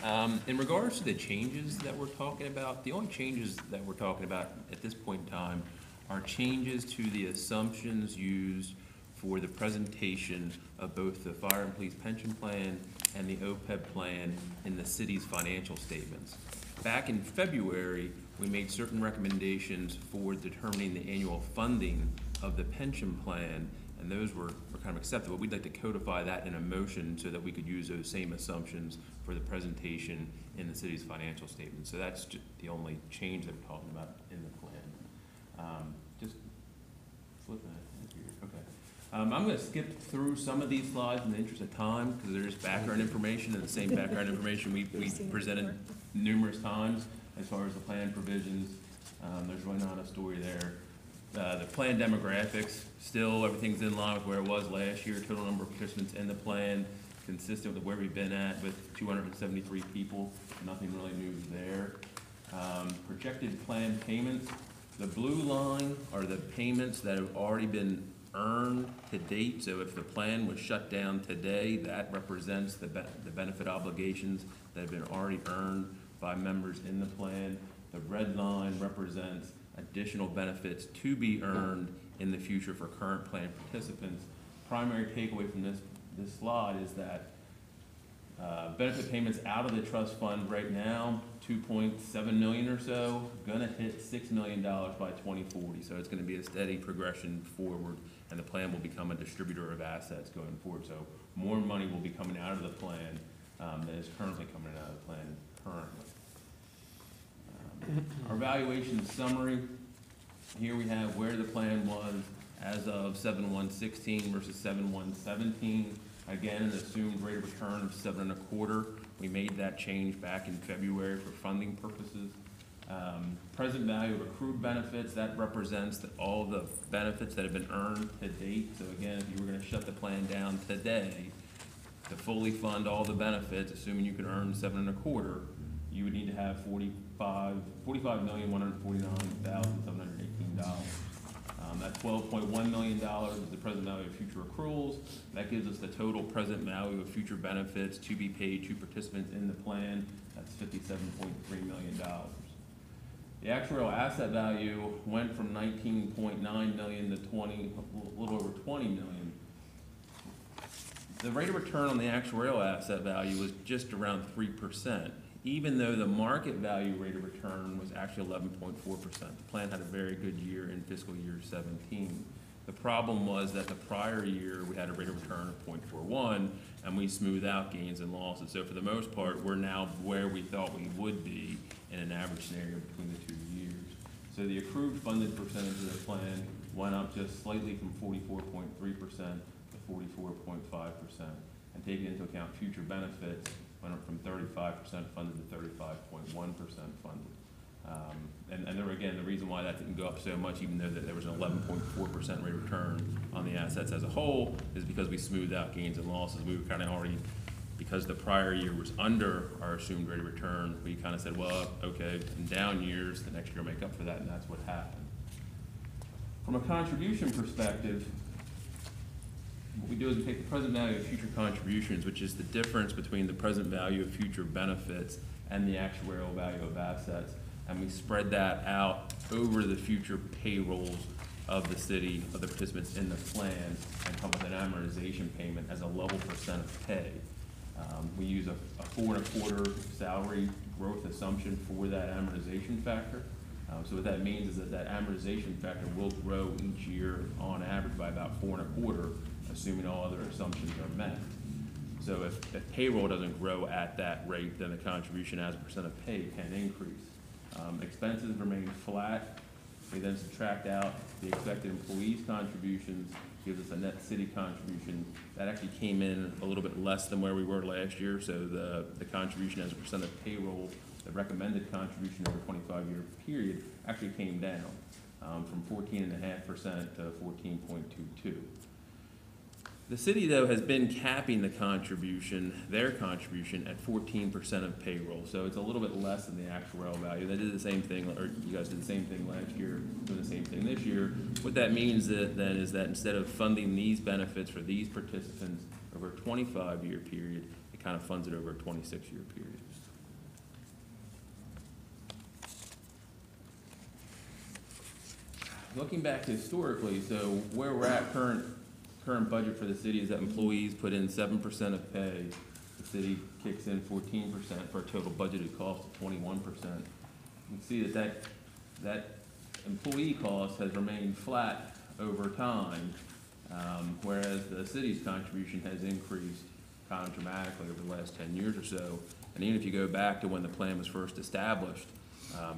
In regards to the changes that we're talking about, the only changes that we're talking about at this point in time are changes to the assumptions used for the presentation of both the fire and police pension plan and the OPEB plan in the city's financial statements. Back in February, we made certain recommendations for determining the annual funding of the pension plan, and those were kind of acceptable. We'd like to codify that in a motion so that we could use those same assumptions for the presentation in the city's financial statement. So that's just the only change that we're talking about in the plan. Just flip that here. Okay. I'm going to skip through some of these slides in the interest of time because there's background information, and the same background information we presented numerous times as far as the plan provisions. There's really not a story there. The plan demographics, still everything's in line with where it was last year. Total number of participants in the plan, consistent with where we've been at with 273 people. Nothing really new there. Projected plan payments. The blue line are the payments that have already been earned to date. So if the plan was shut down today, that represents the benefit obligations that have been already earned by members in the plan. The red line represents additional benefits to be earned in the future for current plan participants. Primary takeaway from this slide is that Benefit payments out of the trust fund right now, 2.7 million or so, gonna hit $6 million by 2040. So it's gonna be a steady progression forward, and the plan will become a distributor of assets going forward. So more money will be coming out of the plan than is currently coming out of the plan currently. Our valuation summary, here we have where the plan was as of 7/1/16 versus 7/1/17. Again, an assumed rate of return of 7.25. We made that change back in February for funding purposes. Present value of accrued benefits, that represents all the benefits that have been earned to date. So again, if you were gonna shut the plan down today to fully fund all the benefits, assuming you could earn 7.25, you would need to have $45,149,718. That $12.1 million is the present value of future accruals. That gives us the total present value of future benefits to be paid to participants in the plan. That's $57.3 million. The actuarial asset value went from 19.9 million to a little over 20 million. The rate of return on the actuarial asset value was just around 3%. Even though the market value rate of return was actually 11.4%. The plan had a very good year in fiscal year 17. The problem was that the prior year we had a rate of return of 0.41 and we smoothed out gains and losses. So for the most part, we're now where we thought we would be in an average scenario between the 2 years. So the accrued funded percentage of the plan went up just slightly from 44.3% to 44.5%. And taking into account future benefits, went up from 35% funded to 35.1% funded. And there again, the reason why that didn't go up so much, even though that there was an 11.4% rate of return on the assets as a whole, is because we smoothed out gains and losses. We were kind of already, because the prior year was under our assumed rate of return, we kind of said, well, okay, in down years, the next year will make up for that, and that's what happened. From a contribution perspective, what we do is we take the present value of future contributions, which is the difference between the present value of future benefits and the actuarial value of assets, and we spread that out over the future payrolls of the city, of the participants in the plan, and come with an amortization payment as a level percent of pay. We use a 4.25 salary growth assumption for that amortization factor. So what that means is that amortization factor will grow each year on average by about 4.25, assuming all other assumptions are met. So if payroll doesn't grow at that rate, then the contribution as a percent of pay can increase. Expenses remain flat. We then subtract out the expected employees' contributions, gives us a net city contribution. That actually came in a little bit less than where we were last year, so the contribution as a percent of payroll, the recommended contribution over a 25-year period, actually came down from 14.5% to 14.22%. The city, though, has been capping the contribution, their contribution, at 14% of payroll. So it's a little bit less than the actuarial value. They did the same thing, or you guys did the same thing last year, doing the same thing this year. What that means then is that instead of funding these benefits for these participants over a 25-year period, it kind of funds it over a 26-year period. Looking back historically, so where we're at current budget for the city is that employees put in 7% of pay. The city kicks in 14% for a total budgeted cost of 21%. You can see that employee cost has remained flat over time, whereas the city's contribution has increased kind of dramatically over the last 10 years or so. And even if you go back to when the plan was first established,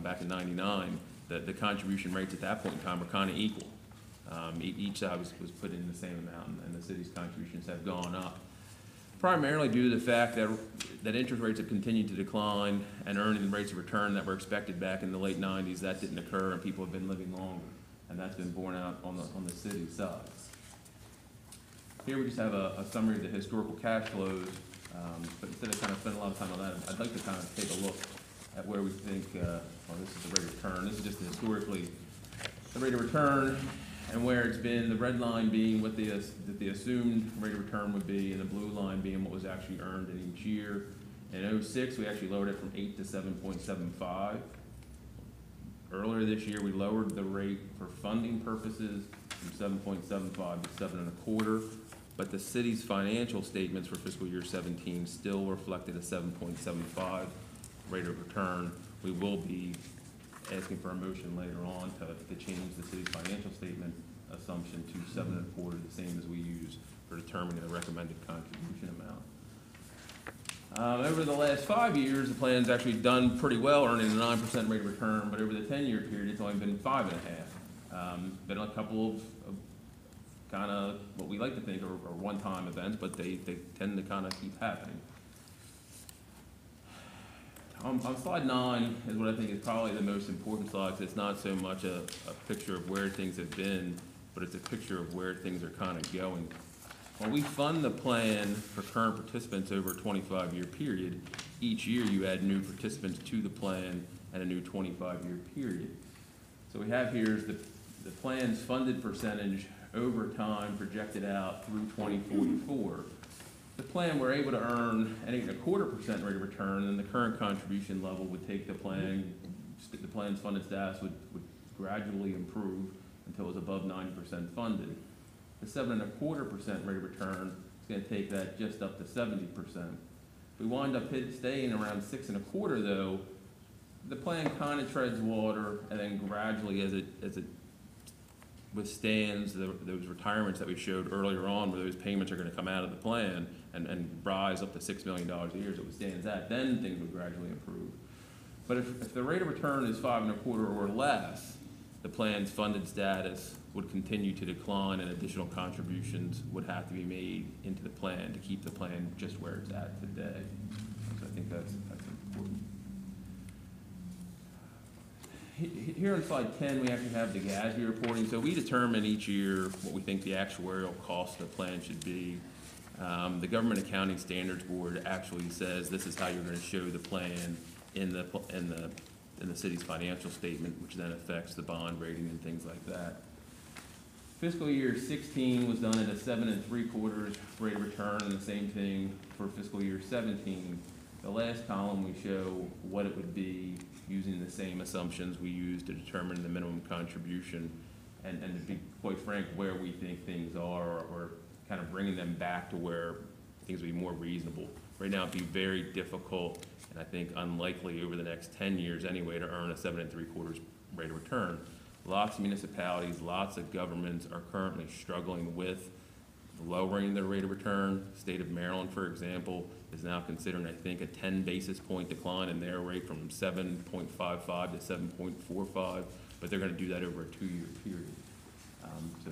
back in '99, the contribution rates at that point in time were kind of equal. Each side was put in the same amount, and the city's contributions have gone up, primarily due to the fact that interest rates have continued to decline and earning rates of return that were expected back in the late '90s, that didn't occur, and people have been living longer, and that's been borne out on the city side. Here we just have a summary of the historical cash flows, but instead of kind of spending a lot of time on that, I'd like to kind of take a look at where we think, well, this is the rate of return. This is just historically the rate of return and where it's been, the red line being what the assumed rate of return would be, and the blue line being what was actually earned in each year. In '06, we actually lowered it from 8 to 7.75. Earlier this year, we lowered the rate for funding purposes from 7.75 to 7.25. but the city's financial statements for fiscal year 17 still reflected a 7.75 rate of return. We will be asking for a motion later on to change the city's financial statement assumption to 7.25, the same as we use for determining the recommended contribution amount. Over the last 5 years, the plan's actually done pretty well, earning a 9% rate of return, but over the 10-year period, it's only been 5.5. Been a couple of kind of what we like to think are one-time events, but they tend to kind of keep happening. On slide 9 is what I think is probably the most important slide, because it's not so much a picture of where things have been, but it's a picture of where things are kind of going. When we fund the plan for current participants over a 25-year period, each year you add new participants to the plan and a new 25-year period. So we have here is the plan's funded percentage over time projected out through 2044. The plan, we're able to earn any 1/4% rate of return, and the current contribution level would take the plan's funded status would gradually improve until it's above 90% funded. The 7.25% rate of return is going to take that just up to 70%. If we wind up staying around 6.25, though, the plan kind of treads water, and then gradually, as it withstands those retirements that we showed earlier on, where those payments are going to come out of the plan and rise up to $6 million a year, as it withstands that, then things would gradually improve. But if the rate of return is 5.25 or less, the plan's funded status would continue to decline, and additional contributions would have to be made into the plan to keep the plan just where it's at today. So I think that's important. Here on slide 10, we actually have the GASB reporting. So we determine each year what we think the actuarial cost of the plan should be. The Government Accounting Standards Board actually says this is how you're going to show the plan in the city's financial statement, which then affects the bond rating and things like that. Fiscal year 16 was done at a 7.75 rate of return, and the same thing for fiscal year 17. The last column we show what it would be using the same assumptions we use to determine the minimum contribution, and to be quite frank, where we think things are, or kind of bringing them back to where things would be more reasonable. Right now, it'd be very difficult, and I think unlikely over the next 10 years anyway, to earn a 7.75 rate of return. Lots of municipalities, lots of governments are currently struggling with lowering their rate of return. State of Maryland, for example, is now considering, I think, a 10 basis point decline in their rate from 7.55 to 7.45, but they're going to do that over a 2-year period. So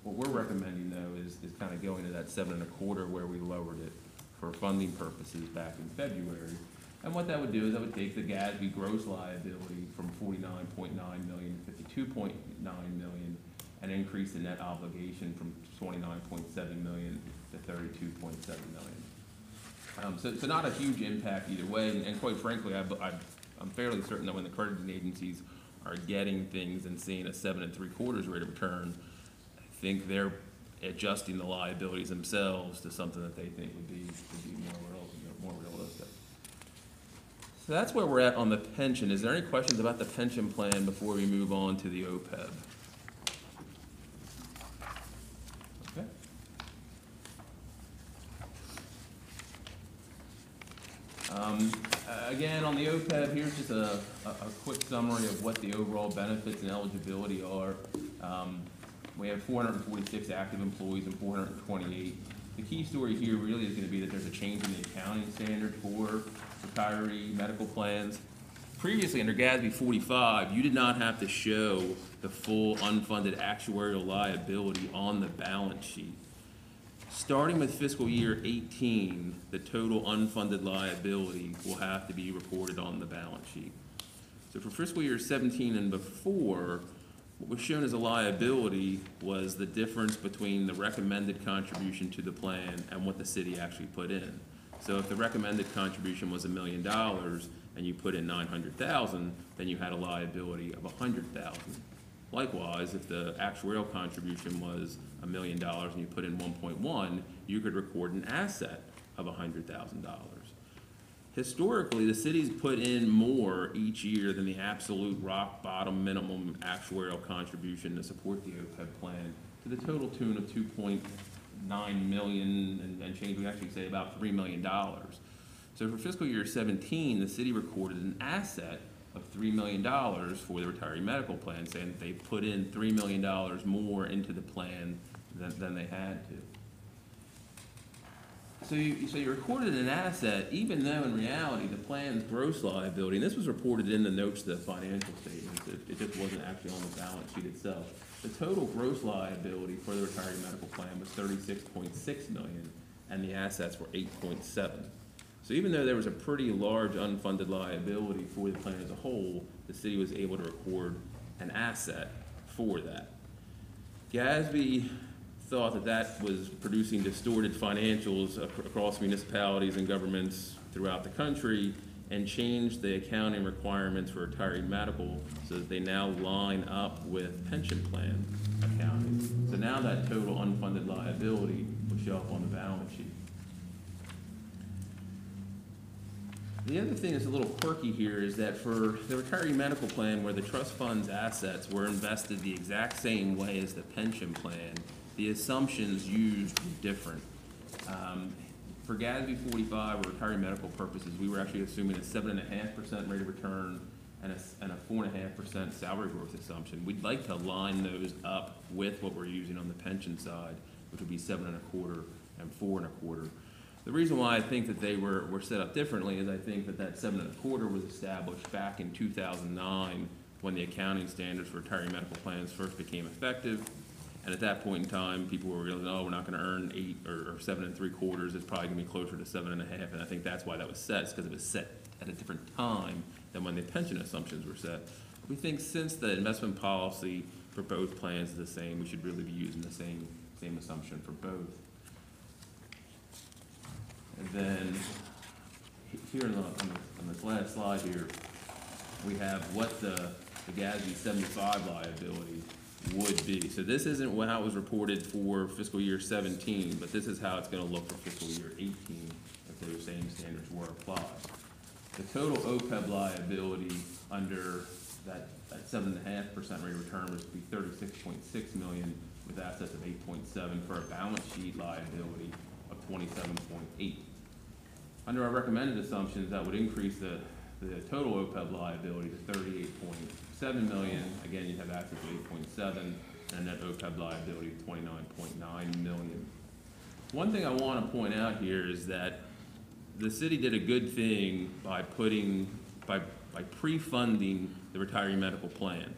what we're recommending, though, is kind of going to that 7.25 where we lowered it for funding purposes back in February. And what that would do is that would take the GASB gross liability from $49.9 million to $52.9 million, and increase the net obligation from $29.7 million to $32.7 million. So not a huge impact either way, and quite frankly, I'm fairly certain that when the crediting agencies are getting things and seeing a 7.75 rate of return, I think they're adjusting the liabilities themselves to something that they think would be more realistic. So that's where we're at on the pension. Is there any questions about the pension plan before we move on to the OPEB? Okay. Again, on the OPEB, here's just a quick summary of what the overall benefits and eligibility are. We have 446 active employees and 428. The key story here really is going to be that there's a change in the accounting standard for retiree medical plans. Previously, under GASB 45, you did not have to show the full unfunded actuarial liability on the balance sheet. Starting with fiscal year 18, the total unfunded liability will have to be reported on the balance sheet. So for fiscal year 17 and before, what was shown as a liability was the difference between the recommended contribution to the plan and what the city actually put in. So if the recommended contribution was $1 million and you put in $900,000, then you had a liability of $100,000. Likewise, if the actuarial contribution was $1 million and you put in 1.1, you could record an asset of $100,000. Historically, the city's put in more each year than the absolute rock bottom minimum actuarial contribution to support the OPEB plan to the total tune of 2.9 million and change. We actually say about $3 million. So for fiscal year 17, the city recorded an asset of $3 million for the retiree medical plan, saying that they put in $3 million more into the plan than they had to. So you recorded an asset, even though in reality the plan's gross liability, and this was reported in the notes to the financial statements, it just wasn't actually on the balance sheet itself. The total gross liability for the retiree medical plan was $36.6 million, and the assets were $8.7. So even though there was a pretty large unfunded liability for the plan as a whole, the city was able to record an asset for that. GASB thought that that was producing distorted financials across municipalities and governments throughout the country, and changed the accounting requirements for retiree medical so that they now line up with pension plan accounting. So now that total unfunded liability will show up on the balance sheet. The other thing that's a little quirky here is that for the retiree medical plan, where the trust fund's assets were invested the exact same way as the pension plan, the assumptions used were different. For GASB 45, or retiree medical purposes, we were actually assuming a 7.5% rate of return and a 4.5% salary growth assumption. We'd like to line those up with what we're using on the pension side, which would be 7.25% and 4.25%. The reason why I think that they were set up differently is I think that 7.25% was established back in 2009 when the accounting standards for retiree medical plans first became effective. And at that point in time, people were realizing, oh, we're not going to earn 8 or 7.75%. It's probably going to be closer to 7.5%. And I think that's why that was set, because it was set at a different time than when the pension assumptions were set. We think since the investment policy for both plans is the same, we should really be using the same assumption for both. And then here on this last slide here, we have what the GASB 75 liability would be. So this isn't how it was reported for fiscal year 17, but this is how it's going to look for fiscal year 18 if those same standards were applied. The total OPEB liability under that 7.5% rate of return was to be $36.6 million with assets of 8.7 for a balance sheet liability of 27.8. Under our recommended assumptions, that would increase the total OPEB liability to $38.7 million. Again, you'd have assets of 8.7 and a net OPEB liability of $29.9 million. One thing I want to point out here is that the city did a good thing by pre-funding the retiree medical plan.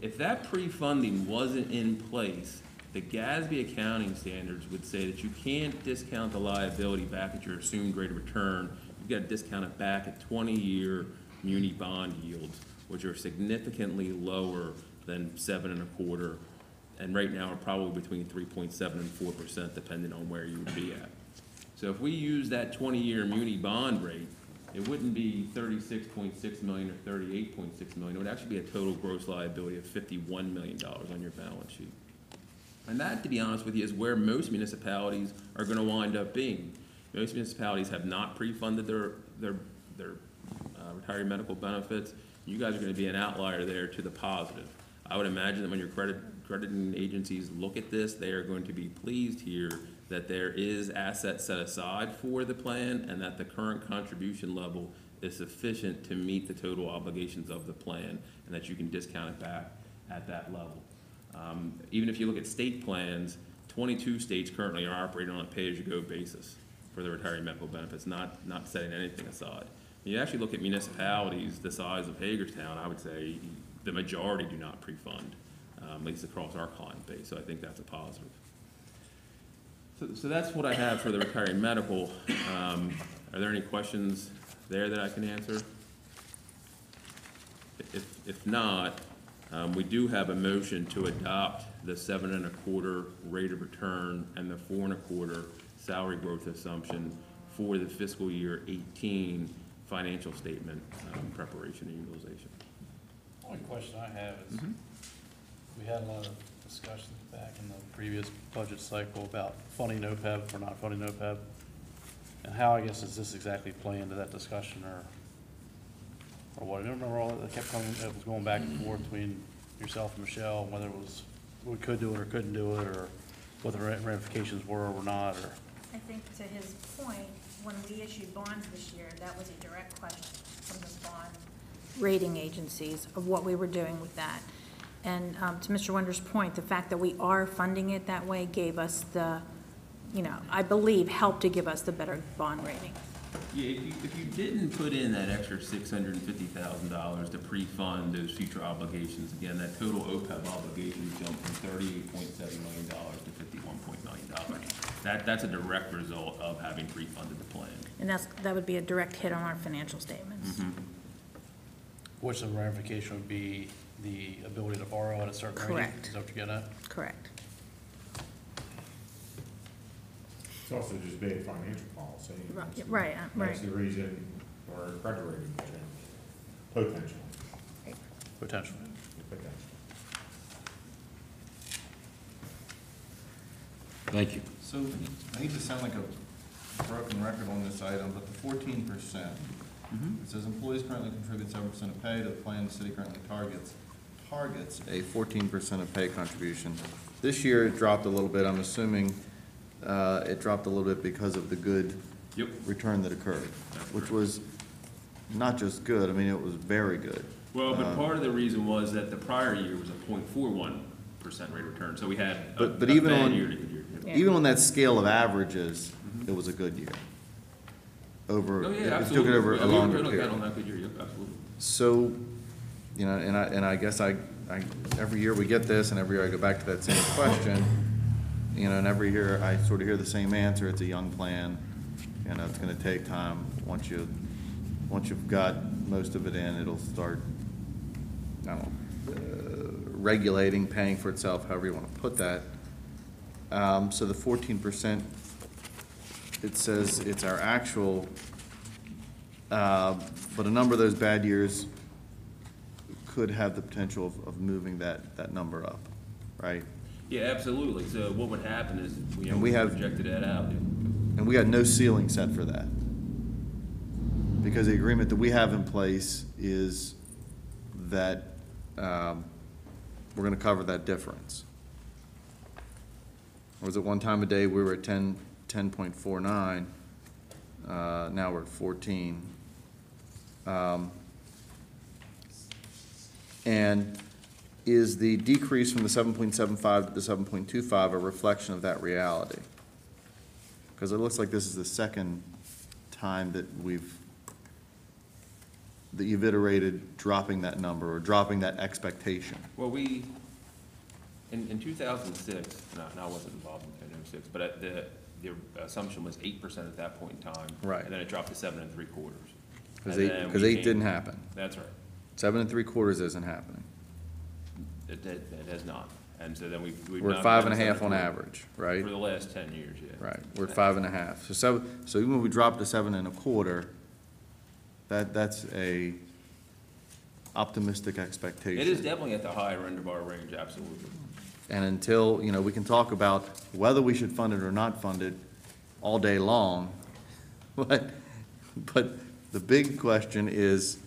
If that pre-funding wasn't in place, the GASB accounting standards would say that you can't discount the liability back at your assumed rate of return. You've got to discount it back at 20-year muni bond yields, which are significantly lower than 7.25%, and right now are probably between 3.7 and 4%, depending on where you would be at. So if we use that 20-year muni bond rate, it wouldn't be $36.6 million or $38.6 million. It would actually be a total gross liability of $51 million on your balance sheet. And that, to be honest with you, is where most municipalities are going to wind up being. Most municipalities have not pre-funded their retiree medical benefits. You guys are going to be an outlier there to the positive. I would imagine that when your crediting agencies look at this, they are going to be pleased here that there is assets set aside for the plan and that the current contribution level is sufficient to meet the total obligations of the plan and that you can discount it back at that level. Even if you look at state plans, 22 states currently are operating on a pay-as-you-go basis for the retiree medical benefits, not setting anything aside. When you actually look at municipalities the size of Hagerstown, I would say the majority do not pre-fund, at least across our client base, so I think that's a positive. So that's what I have for the retiree medical. Are there any questions there that I can answer? If not, we do have a motion to adopt the 7.25% rate of return and the 4.25% salary growth assumption for the fiscal year 18 financial statement preparation and utilization. The only question I have is, we had a lot of discussions back in the previous budget cycle about funding OPEB or not funding OPEB, and how, I guess, does this exactly play into that discussion, or what? I don't remember all that kept coming, it was going back and forth between yourself and Michelle, whether it was we could do it or couldn't do it, or what the ramifications were or not, or? I think to his point, when we issued bonds this year, that was a direct question from the bond rating agencies of what we were doing with that. And to Mr. Wonder's point, the fact that we are funding it that way gave us the, I believe, helped to give us the better bond rating. Yeah, if you didn't put in that extra $650,000 to pre-fund those future obligations, again, that total OPEB obligation jumped from $38.7 million to $51.9 million. That's a direct result of having pre-funded the plan. And that would be a direct hit on our financial statements. Mm-hmm. Which the ramification would be the ability to borrow at a certain rate? Correct. Is that what you get at? Correct. It's also just bad financial policy. Right. That's the reason our credit rating changed, potentially. Potentially. Thank you. So, I hate to sound like a broken record on this item, but the 14%, it says employees currently contribute 7% of pay to the plan. The city currently targets a 14% of pay contribution. This year it dropped a little bit. I'm assuming it dropped a little bit because of the good return that occurred, which was not just good. I mean, it was very good. Well, but part of the reason was that the prior year was a 0.41% rate of return, so we had a even bad on year to good year. even on that scale of averages, it was a good year. Over, Oh, yeah, if you absolutely. took it over a longer We look period. at on that good year, yep, absolutely. So, and I guess I every year we get this, and every year I go back to that same question, and every year I sort of hear the same answer. It's a young plan, it's going to take time. Once you've got most of it in, it'll start, regulating, paying for itself, however you want to put that. So the 14%, it says it's our actual, but a number of those bad years could have the potential of moving that number up, right? Yeah, absolutely. So what would happen is, we have projected that out. And we got no ceiling set for that. Because the agreement that we have in place is that we're going to cover that difference. Or was it one time a day we were at 10.49, now we're at 14. And is the decrease from the 7.75 to the 7.25 a reflection of that reality? Because it looks like this is the second time that you've iterated dropping that number or dropping that expectation. Well, in 2006, I wasn't involved in 2006, but the assumption was 8% at that point in time. Right. And then it dropped to 7 3/4. Because 8 didn't happen. That's right. 7 3/4 isn't happening. It has not. And so then we're at 5.5 on average, right? For the last 10 years, yeah. Right, we're at 5.5. So even when we drop to 7 1/4, that's a optimistic expectation. It is definitely at the higher end of our range, absolutely. And until, we can talk about whether we should fund it or not fund it all day long, but the big question is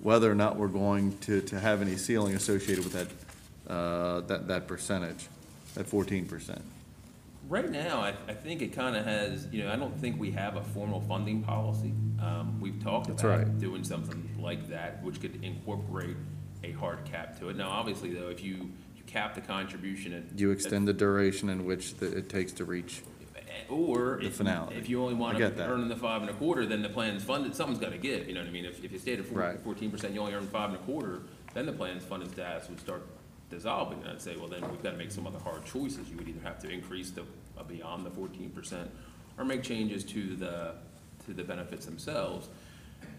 whether or not we're going to have any ceiling associated with that percentage, that 14%. Right now, I think it kind of has, I don't think we have a formal funding policy. We've talked about doing something like that, which could incorporate a hard cap to it. Now, obviously, though, if you cap the contribution at... You extend the duration in which it takes to reach the finality. If you only want to earn the 5 1/4, then the plan's funded, something's got to give, you know what I mean? If you stayed at 14%, you only earn 5 1/4, then the plan's funded status would start dissolving, and I'd say, well, then we've got to make some other hard choices. You would either have to increase beyond the 14% or make changes to the benefits themselves.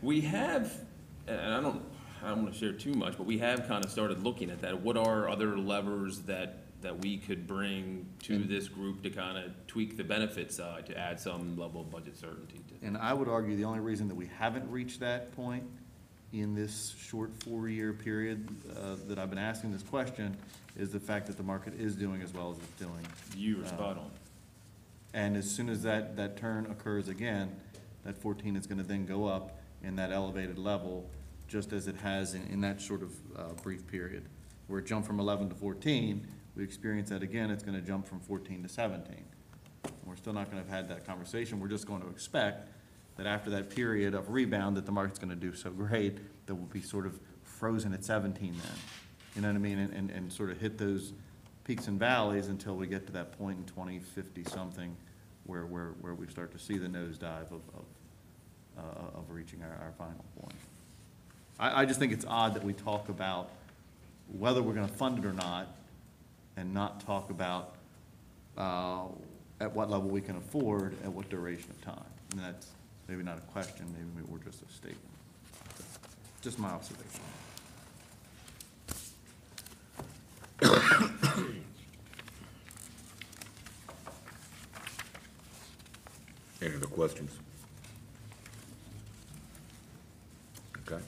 We have, and I don't want to share too much, but we have kind of started looking at that. What are other levers that we could bring to this group to kind of tweak the benefit side to add some level of budget certainty to? And I would argue the only reason that we haven't reached that point in this short 4-year period that I've been asking this question is the fact that the market is doing as well as it's doing. You are spot on. And as soon as that turn occurs again, that 14 is going to then go up in that elevated level, just as it has in that sort of brief period. Where it jumped from 11 to 14, we experience that again, it's gonna jump from 14 to 17. We're still not gonna have had that conversation. We're just going to expect that after that period of rebound, that the market's gonna do so great that we'll be sort of frozen at 17 then. You know what I mean? And sort of hit those peaks and valleys until we get to that point in 2050 something where we start to see the nosedive of reaching our final point. I just think it's odd that we talk about whether we're gonna fund it or not and not talk about at what level we can afford, at what duration of time. And that's maybe not a question, maybe we're just a statement. Just my observation. Any other questions? Okay.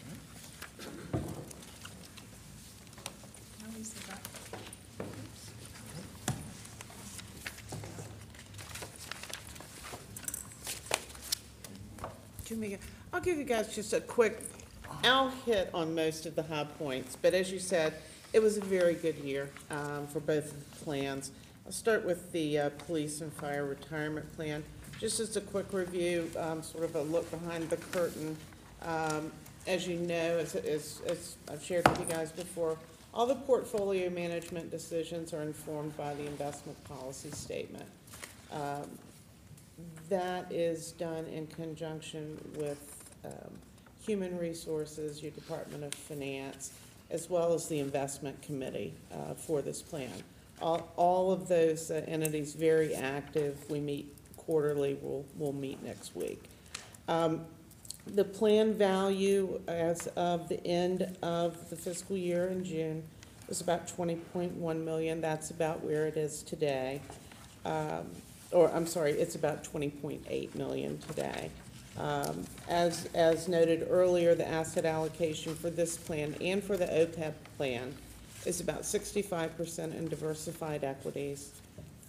I'll give you guys just a quick, I'll hit on most of the high points, but as you said, it was a very good year for both of the plans. I'll start with the police and fire retirement plan. Just as a quick review, sort of a look behind the curtain. As you know, as I've shared with you guys before, all the portfolio management decisions are informed by the investment policy statement. That is done in conjunction with Human Resources, your Department of Finance, as well as the investment committee for this plan. All of those entities very active. We meet quarterly. We'll meet next week. The plan value as of the end of the fiscal year in June was about $20.1 million. That's about where it is today. It's about $20.8 million today. As noted earlier, the asset allocation for this plan and for the OPEB plan is about 65% in diversified equities,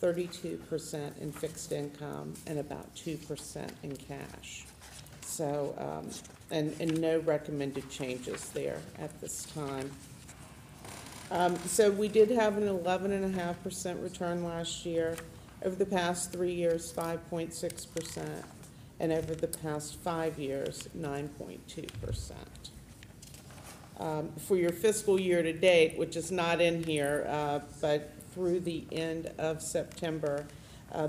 32% in fixed income, and about 2% in cash. So, and no recommended changes there at this time. So we did have an 11.5% return last year. Over the past 3 years, 5.6%, and over the past 5 years, 9.2%. For your fiscal year to date, which is not in here, but through the end of September,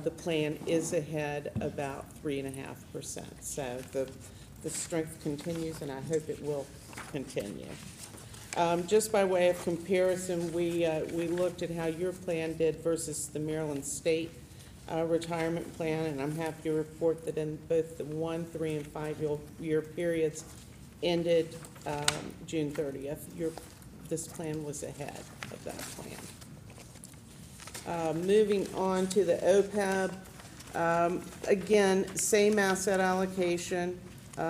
the plan is ahead about 3.5%. So the strength continues, and I hope it will continue. Just by way of comparison, we looked at how your plan did versus the Maryland State retirement plan, and I'm happy to report that in both the 1, 3, and 5 year periods ended June 30th, this plan was ahead of that plan. Moving on to the OPEB, again, same asset allocation,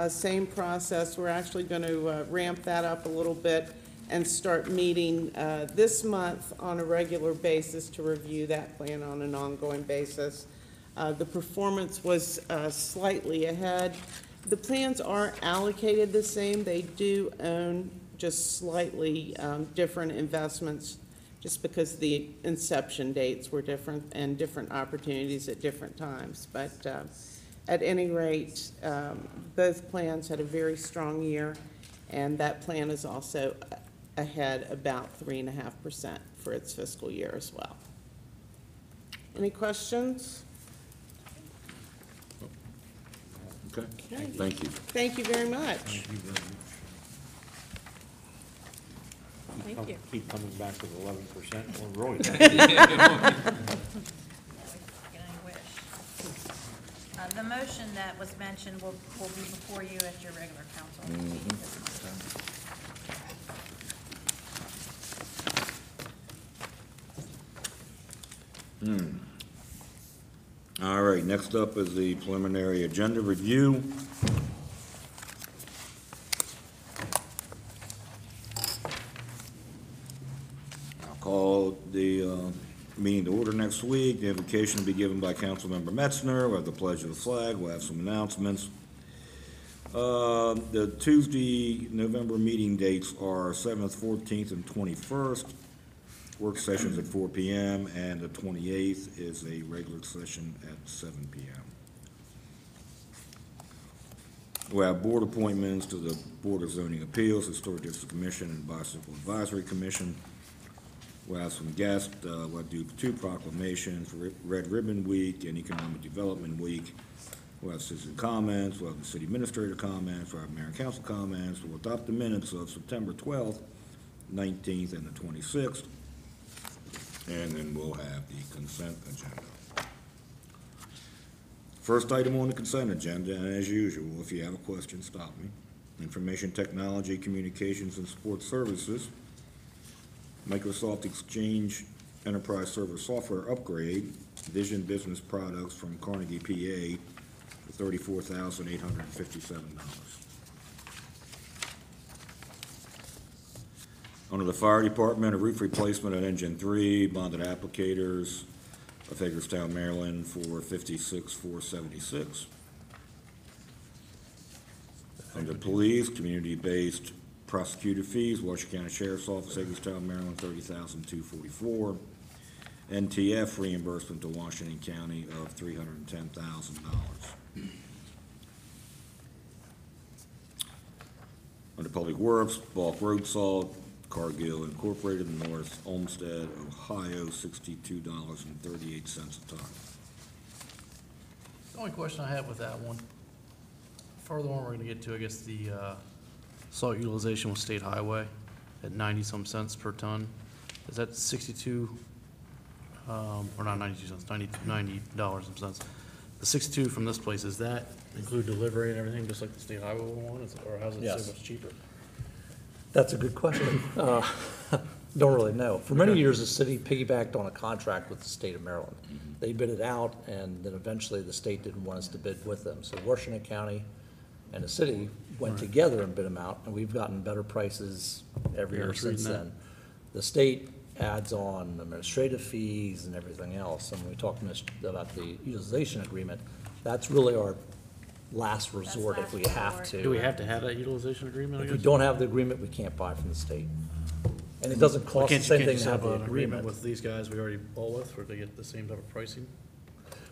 same process. We're actually going to ramp that up a little bit and start meeting this month on a regular basis to review that plan on an ongoing basis. The performance was slightly ahead. The plans are allocated the same. They do own just slightly different investments just because the inception dates were different and different opportunities at different times. But at any rate, both plans had a very strong year, and that plan is also ahead about 3.5% for its fiscal year as well. Any questions? Okay, thank you. Thank you very much. Thank you. Keep coming back with 11%, we're really. The motion that was mentioned will be before you at your regular council meeting this month. All right, next up is the preliminary agenda review. I'll call the meeting to order next week. The invocation will be given by Councilmember Metzner. We'll have the pledge of the flag. We'll have some announcements. The Tuesday, November meeting dates are 7th, 14th, and 21st. work sessions at 4 p.m., and the 28th is a regular session at 7 p.m. We have board appointments to the Board of Zoning Appeals, Historic District Commission, and Bicycle Advisory Commission. We'll have some guests. We'll do 2 proclamations, Red Ribbon Week and Economic Development Week. We'll have citizen comments. We'll have the city administrator comments. We'll have mayor and council comments. We'll adopt the minutes of September 12th, 19th, and the 26th. And then we'll have the consent agenda. First item on the consent agenda, and as usual, if you have a question, stop me. Information technology, communications, and support services. Microsoft Exchange Enterprise Server Software Upgrade, Vision Business Products from Carnegie, PA, for $34,857. Under the fire department, a roof replacement at Engine 3, bonded applicators of Hagerstown, Maryland, for $56,476. Under police, community-based prosecutor fees, Washington County Sheriff's Office, Hagerstown, Maryland, $30,244. NTF reimbursement to Washington County of $310,000. Under Public Works, bulk road salt, Cargill Incorporated, North Olmsted, Ohio, $62.38 a ton. The only question I have with that one, further on, we're gonna get to, I guess, the salt utilization with State Highway at 90-some cents per ton. Is that 62, or not 92 cents, $90 some cents? The 62 from this place, does that include delivery and everything, just like the State Highway one, or how's it Yes. so much cheaper? That's a good question. Don't really know. For many years, the city piggybacked on a contract with the state of Maryland. They bid it out, and then eventually the state didn't want us to bid with them. So Washington County and the city went together and bid them out, and we've gotten better prices every Yeah, I year was reading since that. then. The state adds on administrative fees and everything else, and when we talked about the utilization agreement, that's really our last resort if we have to. Do we have to have that utilization agreement, I If guess? we don't have the agreement, we can't buy from the state. And it doesn't cost the same thing to have the an agreement. with these guys we already bought with, or they get the same type of pricing?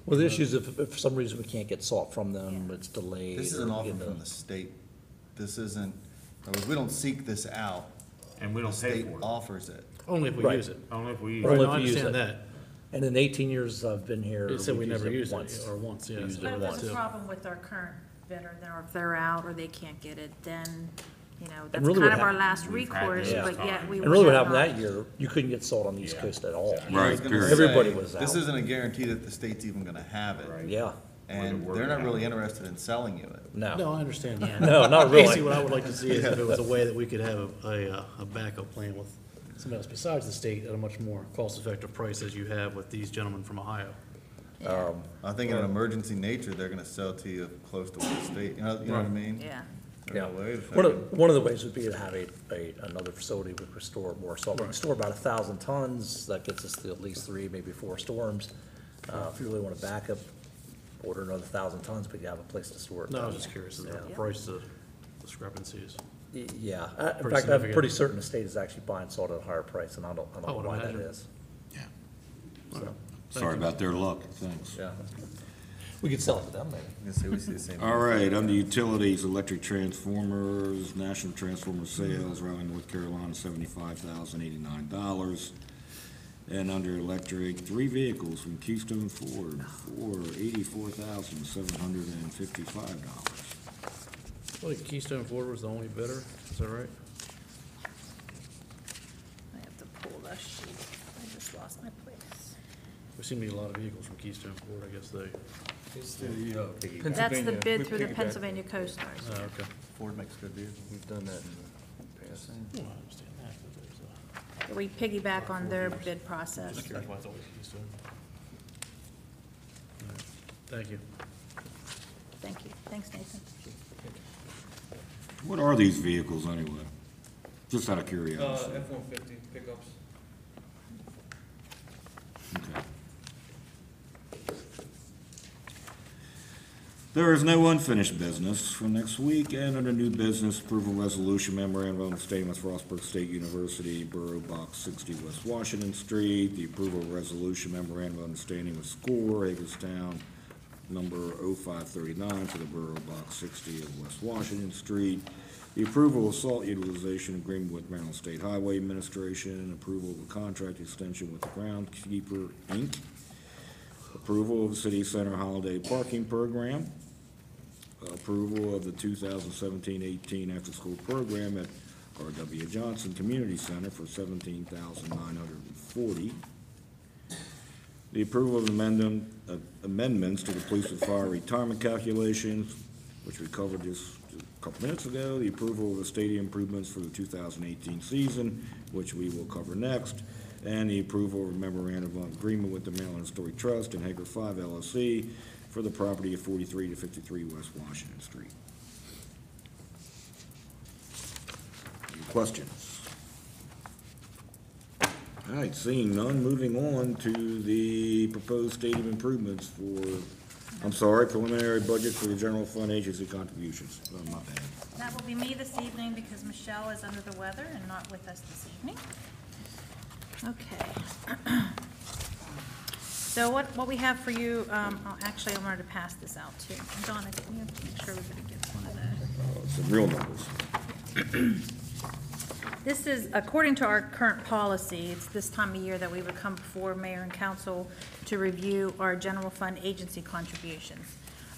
Well, the issue is if for some reason we can't get salt from them, it's delayed. This is or, an you offer know. from the state. This isn't, in other words, we don't seek this out. And we don't The pay state for it. offers it. Only if we Right. use it. Only if we use Right, Only no, if I you use understand it. that. And in 18 years I've been here, It said we we've never used once. it, or once, yeah. We used But it if once. there's a problem with our current bidder, or if they're out or they can't get it, then, you know, that's really kind what of our happened- last we've had recourse, this but yet we. And really what have happened not- that year, you couldn't get salt on the East Yeah. Coast at all. I was Right, gonna period. say, Everybody was This out. isn't a guarantee that the state's even gonna have it. Yeah, And they're not really interested in selling you it. No, no. I understand that. No, not really. Basically, what I would like to see is if it was a way that we could have a backup plan with somebody else besides the state at a much more cost-effective price as you have with these gentlemen from Ohio. I think in an emergency nature, they're gonna sell to you close to what the state, you know what I mean? Yeah. Yeah. Oh, wait a One second. of the ways would be to have another facility we could store more salt. We can store about 1,000 tons. That gets us to at least 3, maybe 4 storms. If you really want to back up, order another 1,000 tons, but you have a place to store it. No, I was just curious, the Yeah. price discrepancies. Yeah, in Pretty fact, I'm significant. pretty certain the state is actually buying salt at a higher price, and I don't I know would why that imagine. is. Thank Sorry you. about their luck, thanks. Yeah. We could sell it to them, maybe. You see, we see the same. All right, under utilities, electric transformers, national transformer sales, Raleigh, North Carolina, $75,089. And under electric, 3 vehicles from Keystone Ford for $84,755. I think Keystone Ford was the only bidder, is that right? I have to pull that sheet. I just lost my place. There seem to be a lot of vehicles from Keystone Ford, I guess they, That's the bid through the Pennsylvania Coast Guard. oh, okay. Ford makes good vehicles. We've done that in the past. Well, I understand that, but there's We piggyback on their bid process. just curious why it's always Keystone. All right. Thank you. Thank you. Thanks, Nathan. What are these vehicles anyway? Just out of curiosity. F-150 pickups. Okay. There is no unfinished business for next week, and under new business, approval resolution memorandum of understanding with Frostburg State University, Borough Box 60 West Washington Street, the approval resolution memorandum of understanding with SCORE, Hagerstown, number 0539 for the Borough Box 60 of West Washington Street, the approval of salt utilization agreement with Maryland State Highway Administration, approval of a contract extension with the Groundkeeper, Inc., approval of the City Center Holiday Parking Program, approval of the 2017-18 after-school program at R.W. Johnson Community Center for $17,940. The approval of amendments to the police and fire retirement calculations, which we covered just a couple minutes ago. The approval of the stadium improvements for the 2018 season, which we will cover next. And the approval of a memorandum of agreement with the Maryland Historic Trust and Hager 5 LLC for the property of 43 to 53 West Washington Street. Any questions? All right, seeing none, moving on to the proposed stadium improvements for, preliminary budget for the general fund agency contributions. Oh, my bad. That will be me this evening because Michelle is under the weather and not with us this evening. Okay. So what we have for you, actually, I wanted to pass this out too. Donna, can you make sure everybody gets one of those? Some real numbers. This is, according to our current policy, it's this time of year that we would come before mayor and council to review our general fund agency contributions.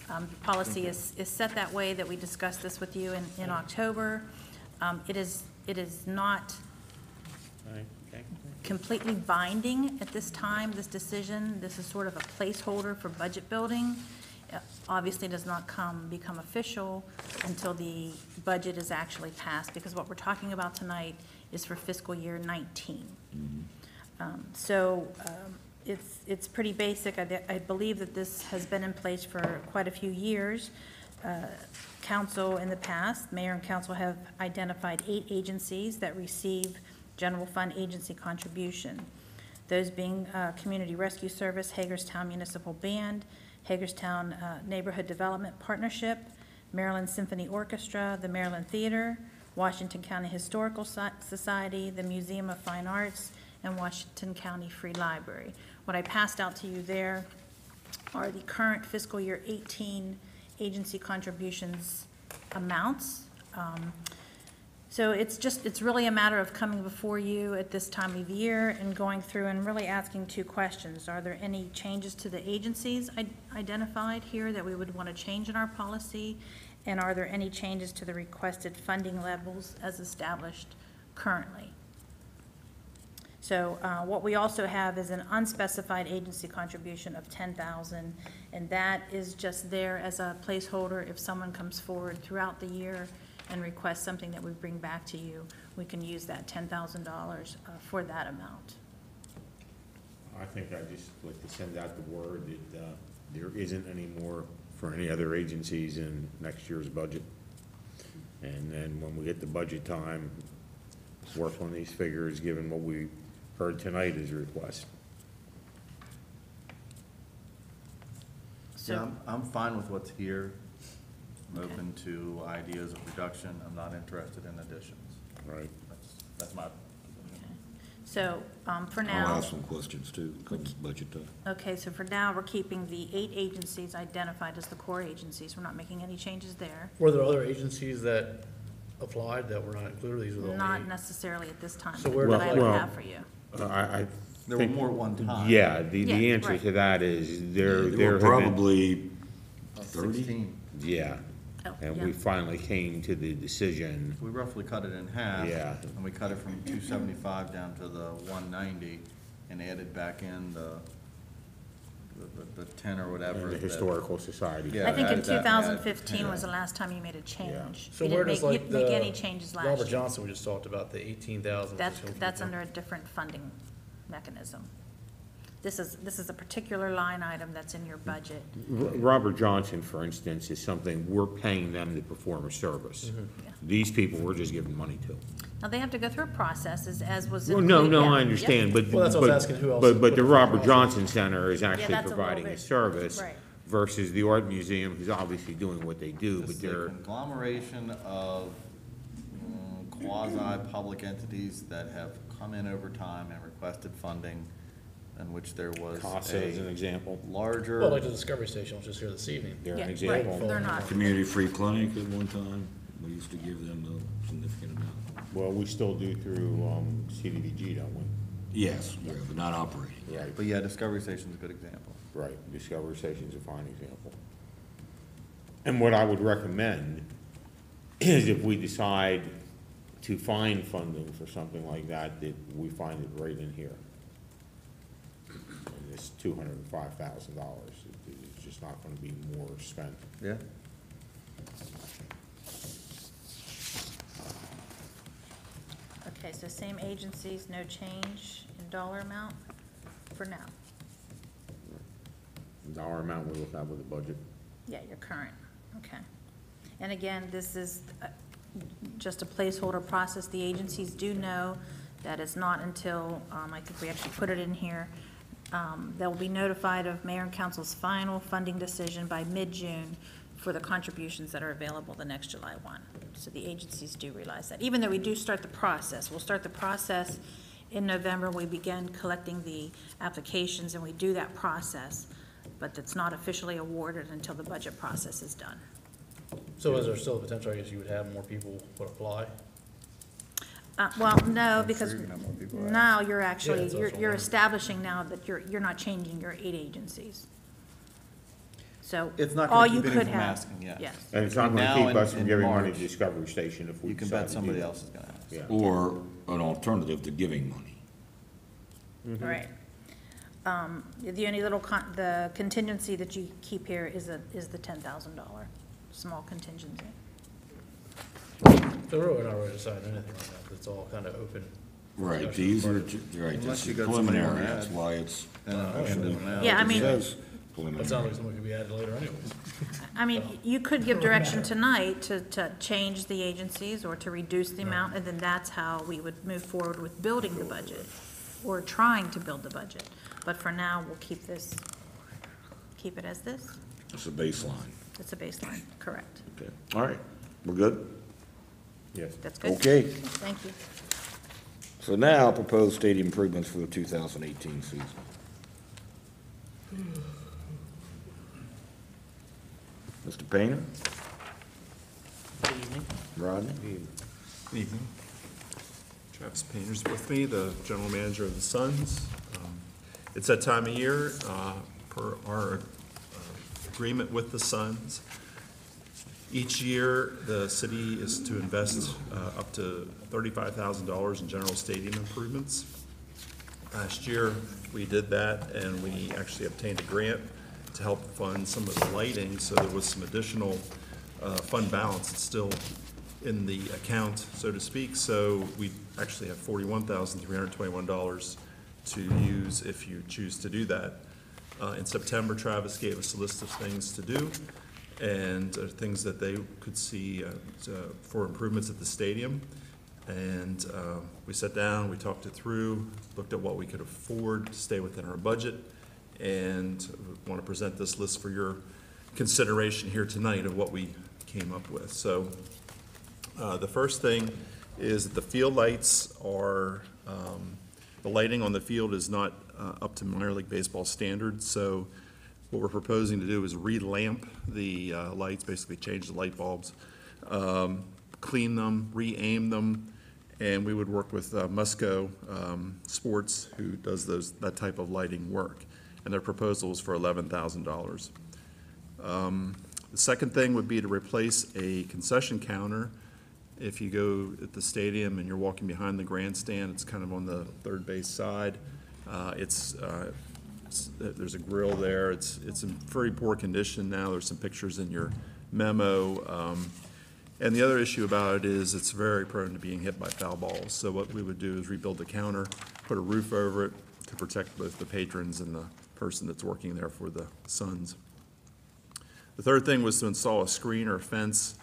The policy is set that way that we discussed this with you in October. It is not completely binding at this time, this decision. This is sort of a placeholder for budget building. Obviously does not become official until the budget is actually passed, because what we're talking about tonight is for fiscal year 19. It's pretty basic. I believe that this has been in place for quite a few years. Council in the past, mayor and council have identified 8 agencies that receive general fund agency contribution. Those being Community Rescue Service, Hagerstown Municipal Band, Hagerstown Neighborhood Development Partnership, Maryland Symphony Orchestra, the Maryland Theater, Washington County Historical Society, the Museum of Fine Arts, and Washington County Free Library. What I passed out to you there are the current fiscal year 18 agency contributions amounts. So it's really a matter of coming before you at this time of year and going through and really asking 2 questions. Are there any changes to the agencies identified here that we would want to change in our policy? And are there any changes to the requested funding levels as established currently? So what we also have is an unspecified agency contribution of $10,000, and that is just there as a placeholder. If someone comes forward throughout the year and request something that we bring back to you, we can use that $10,000 for that amount. I think I'd just like to send out the word that there isn't any more for any other agencies in next year's budget. And then when we get to budget time, work on these figures, given what we heard tonight as a request. Yeah, I'm fine with what's here. I'm open to ideas of reduction. I'm not interested in additions. Right. That's my. So for now. I'll ask some questions too, comes budget time. Okay, so for now, we're keeping the 8 agencies identified as the core agencies. We're not making any changes there. Were there other agencies that applied that were not included? These were the only Not 8? necessarily at this time, So but where I does would that- have for you. I There were think- more one time. Yeah, the Yeah, answer right. to that is there There were have been. probably 30? 16. Yeah, Oh, and yeah. we finally came to the decision. We roughly cut it in half. Yeah. And we cut it from 275 down to the 190 and added back in the 10 or whatever. The that- Historical Society. Yeah, I think in added that and added 2015 was the 10. last time you made a change. So You where didn't does make- like you didn't make the any changes last year. Robert Johnson we just talked about, the 18,000? That's under a different funding mechanism. This is a particular line item that's in your budget. Robert Johnson, for instance, is something we're paying them to perform a service. Yeah. These people we're just giving money to. Now, they have to go through a process as was. Well, no, included- yeah, I yeah. understand, but. Well, that's what I was asking, who else But put the it Robert through? Johnson Center is actually that's a little providing a bit- service right. versus the art museum, who's obviously doing what they do, but This is a they're, conglomeration of quasi-public entities that have come in over time and requested funding, in which there was CASA as an example. larger. Well, like the Discovery Station was just here this evening. They're Yeah, an right, example. they're not. Community Free Clinic at one time, we used to give them a significant amount. Well, we still do through CDBG, don't we? Yes, yeah, but not operating. Right. But yeah, Discovery Station's a good example. Right, Discovery Station's a fine example. And what I would recommend is if we decide to find funding for something like that, that we find it right in here. And it's $205,000. It's just not gonna be more spent. Yeah. Okay, so same agencies, no change in dollar amount for now? Dollar amount we look at with the budget. Yeah, your current, okay. And again, this is just a placeholder process. The agencies do know that it's not until, I think we actually put it in here, they'll be notified of mayor and council's final funding decision by mid-June for the contributions that are available the next July 1. So the agencies do realize that. Even though we do start the process, we'll start the process in November. We begin collecting the applications and we do that process, but it's not officially awarded until the budget process is done. So is there still a potential, I guess you would have more people would apply? Well, no, because sure you're gonna have more people, right? now you're actually, that's what I'm you're wondering. establishing now that you're not changing your 8 agencies. So It's not all gonna you keep could anyone from have. asking, yes. Yes. And it's not Between gonna now keep us and from giving money March, to Discovery Station if we You can decide bet to do somebody that. else is gonna ask. Yeah. Or an alternative to giving money. Right. The only little, the contingency that you keep here is the $10,000, small contingency. So really, we're not really deciding anything on that, it's all kind of open. Right, discussion. these are, right, Unless this you is got somebody you wanna preliminary, that's add. why it's And then actually. now. Yeah, I it mean- says That sounds preliminary. like something could be added later anyways. I mean, you could give direction tonight to change the agencies or to reduce the amount, and then that's how we would move forward with building the budget, or trying to build the budget. But for now, we'll keep it as this. It's a baseline. It's a baseline, correct. Okay, all right, we're good? Yes. That's good? Okay. Thank you. So now, proposed stadium improvements for the 2018 season. Mr. Painter? Good evening. Rodney? Good evening. Travis Painter's with me, the general manager of the Suns. It's that time of year, per our agreement with the Suns. Each year, the city is to invest up to $35,000 in general stadium improvements. Last year, we did that, and we actually obtained a grant to help fund some of the lighting, so there was some additional fund balance that's still in the account, so to speak. So we actually have $41,321 to use if you choose to do that. In September, Travis gave us a list of things to do and things that they could see for improvements at the stadium. And we sat down, we talked it through, looked at what we could afford to stay within our budget, and want to present this list for your consideration here tonight of what we came up with. So the first thing is that the field lights are, the lighting on the field is not up to minor league baseball standards. So what we're proposing to do is re-lamp the lights, basically change the light bulbs, clean them, re-aim them, and we would work with Musco Sports, who does that type of lighting work. And their proposal is for $11,000. The second thing would be to replace a concession counter. If you go at the stadium and you're walking behind the grandstand, it's kind of on the third base side. There's a grill there. It's in very poor condition now. There's some pictures in your memo. And the other issue about it is it's very prone to being hit by foul balls. So what we would do is rebuild the counter, put a roof over it to protect both the patrons and the person that's working there for the Suns. The third thing was to install a screen or a fence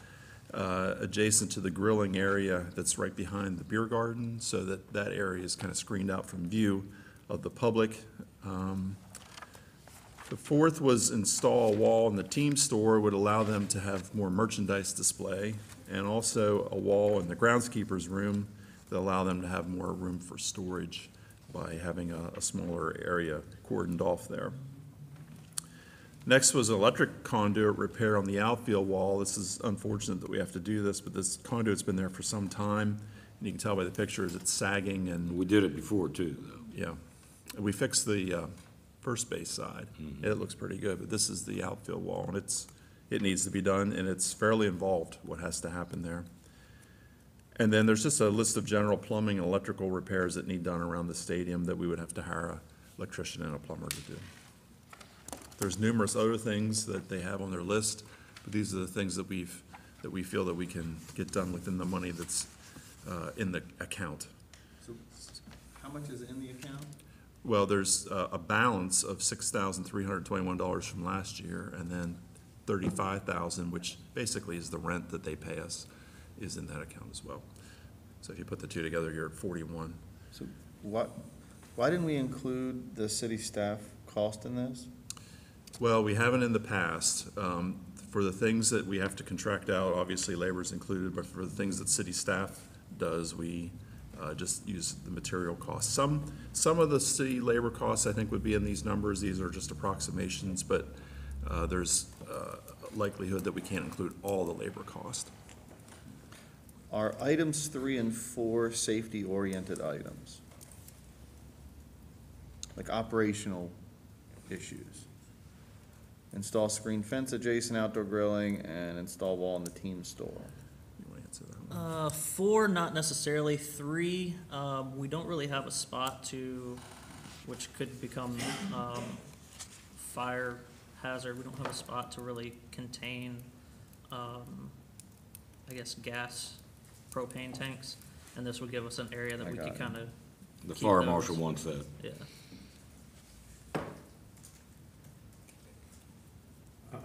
adjacent to the grilling area that's right behind the beer garden, so that that area is kind of screened out from view of the public. The fourth was install a wall in the team store, would allow them to have more merchandise display, and also a wall in the groundskeeper's room that allow them to have more room for storage by having a smaller area cordoned off there. Next was electric conduit repair on the outfield wall. This is unfortunate that we have to do this, but this conduit's been there for some time, and you can tell by the pictures it's sagging and. We did it before too, though. Yeah. We fixed the first base side. It looks pretty good, but this is the outfield wall, and it needs to be done, and it's fairly involved what has to happen there. And then there's just a list of general plumbing and electrical repairs that need done around the stadium that we would have to hire an electrician and a plumber to do. There's numerous other things that they have on their list, but these are the things that we feel that we can get done within the money that's in the account. So how much is in the account? Well, there's a balance of $6,321 from last year, and then $35,000, which basically is the rent that they pay us, is in that account as well. So if you put the two together, you're at 41. So why didn't we include the city staff cost in this? Well, we haven't in the past. For the things that we have to contract out, obviously labor is included, but for the things that city staff does, we just use the material costs. Some of the city labor costs, I think, would be in these numbers. These are just approximations, but there's a likelihood that we can't include all the labor cost. Are items 3 and 4 safety-oriented items? Like operational issues? Install screen fence adjacent outdoor grilling and install wall in the team store. You want to answer that one? 4, not necessarily. 3, we don't really have a spot which could become fire hazard. We don't have a spot to really contain, I guess, gas, propane tanks, and this would give us an area that we could kind of. The fire marshal wants that. Yeah.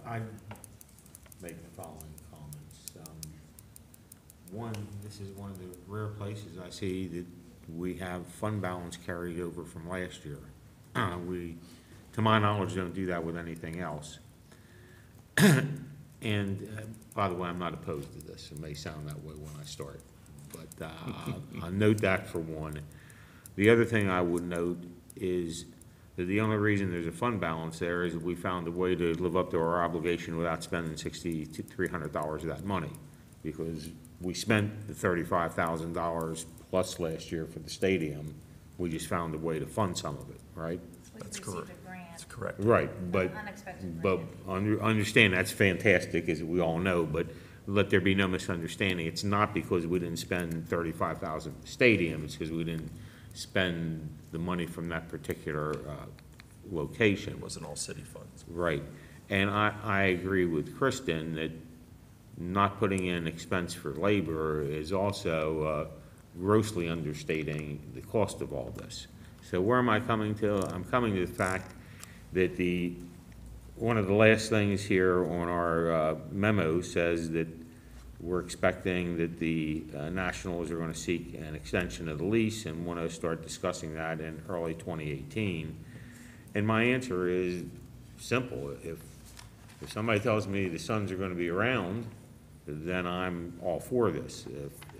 I'd make the following comments. One, this is one of the rare places I see that we have fund balance carried over from last year. We, to my knowledge, don't do that with anything else. And by the way, I'm not opposed to this. It may sound that way when I start, but I'll note that for one. The other thing I would note is that the only reason there's a fund balance there is that we found a way to live up to our obligation without spending $6,300 of that money, because we spent the $35,000 plus last year for the stadium. We just found a way to fund some of it, right? That's correct. That's correct. Right, but understand that's fantastic, as we all know, but let there be no misunderstanding. It's not because we didn't spend $35,000 at the stadium, it's because we didn't spend the money from that particular location. It wasn't all city funds. Right, and I agree with Kristen that not putting in expense for labor is also grossly understating the cost of all this. So where am I coming to? I'm coming to the fact that one of the last things here on our memo says that we're expecting that the Nationals are going to seek an extension of the lease and want to start discussing that in early 2018. And my answer is simple. If somebody tells me the Suns are going to be around, then I'm all for this.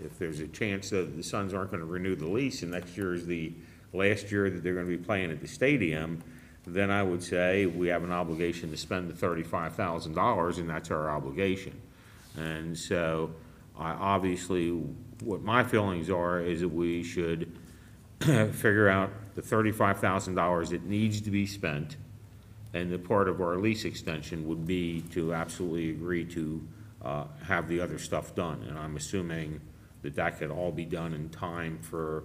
If there's a chance that the Suns aren't going to renew the lease and next year is the last year that they're going to be playing at the stadium, then I would say we have an obligation to spend the $35,000, and that's our obligation. And so, obviously, what my feelings are is that we should figure out the $35,000 that needs to be spent, and the part of our lease extension would be to absolutely agree to have the other stuff done. And I'm assuming that that could all be done in time for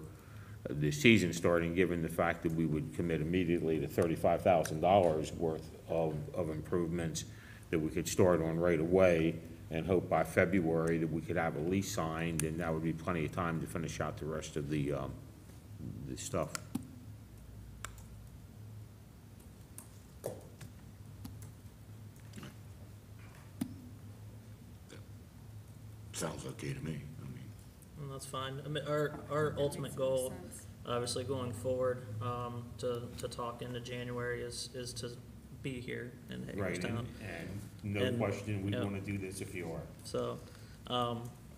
the season starting, given the fact that we would commit immediately to $35,000 worth of improvements that we could start on right away, and hope by February that we could have a lease signed, and that would be plenty of time to finish out the rest of the stuff. Sounds okay to me. Well, that's fine. I mean, our ultimate goal, obviously going forward, to talk into January is to be here in Right, Hagerstown. and no And, question, we yeah. want to do this if you are. So,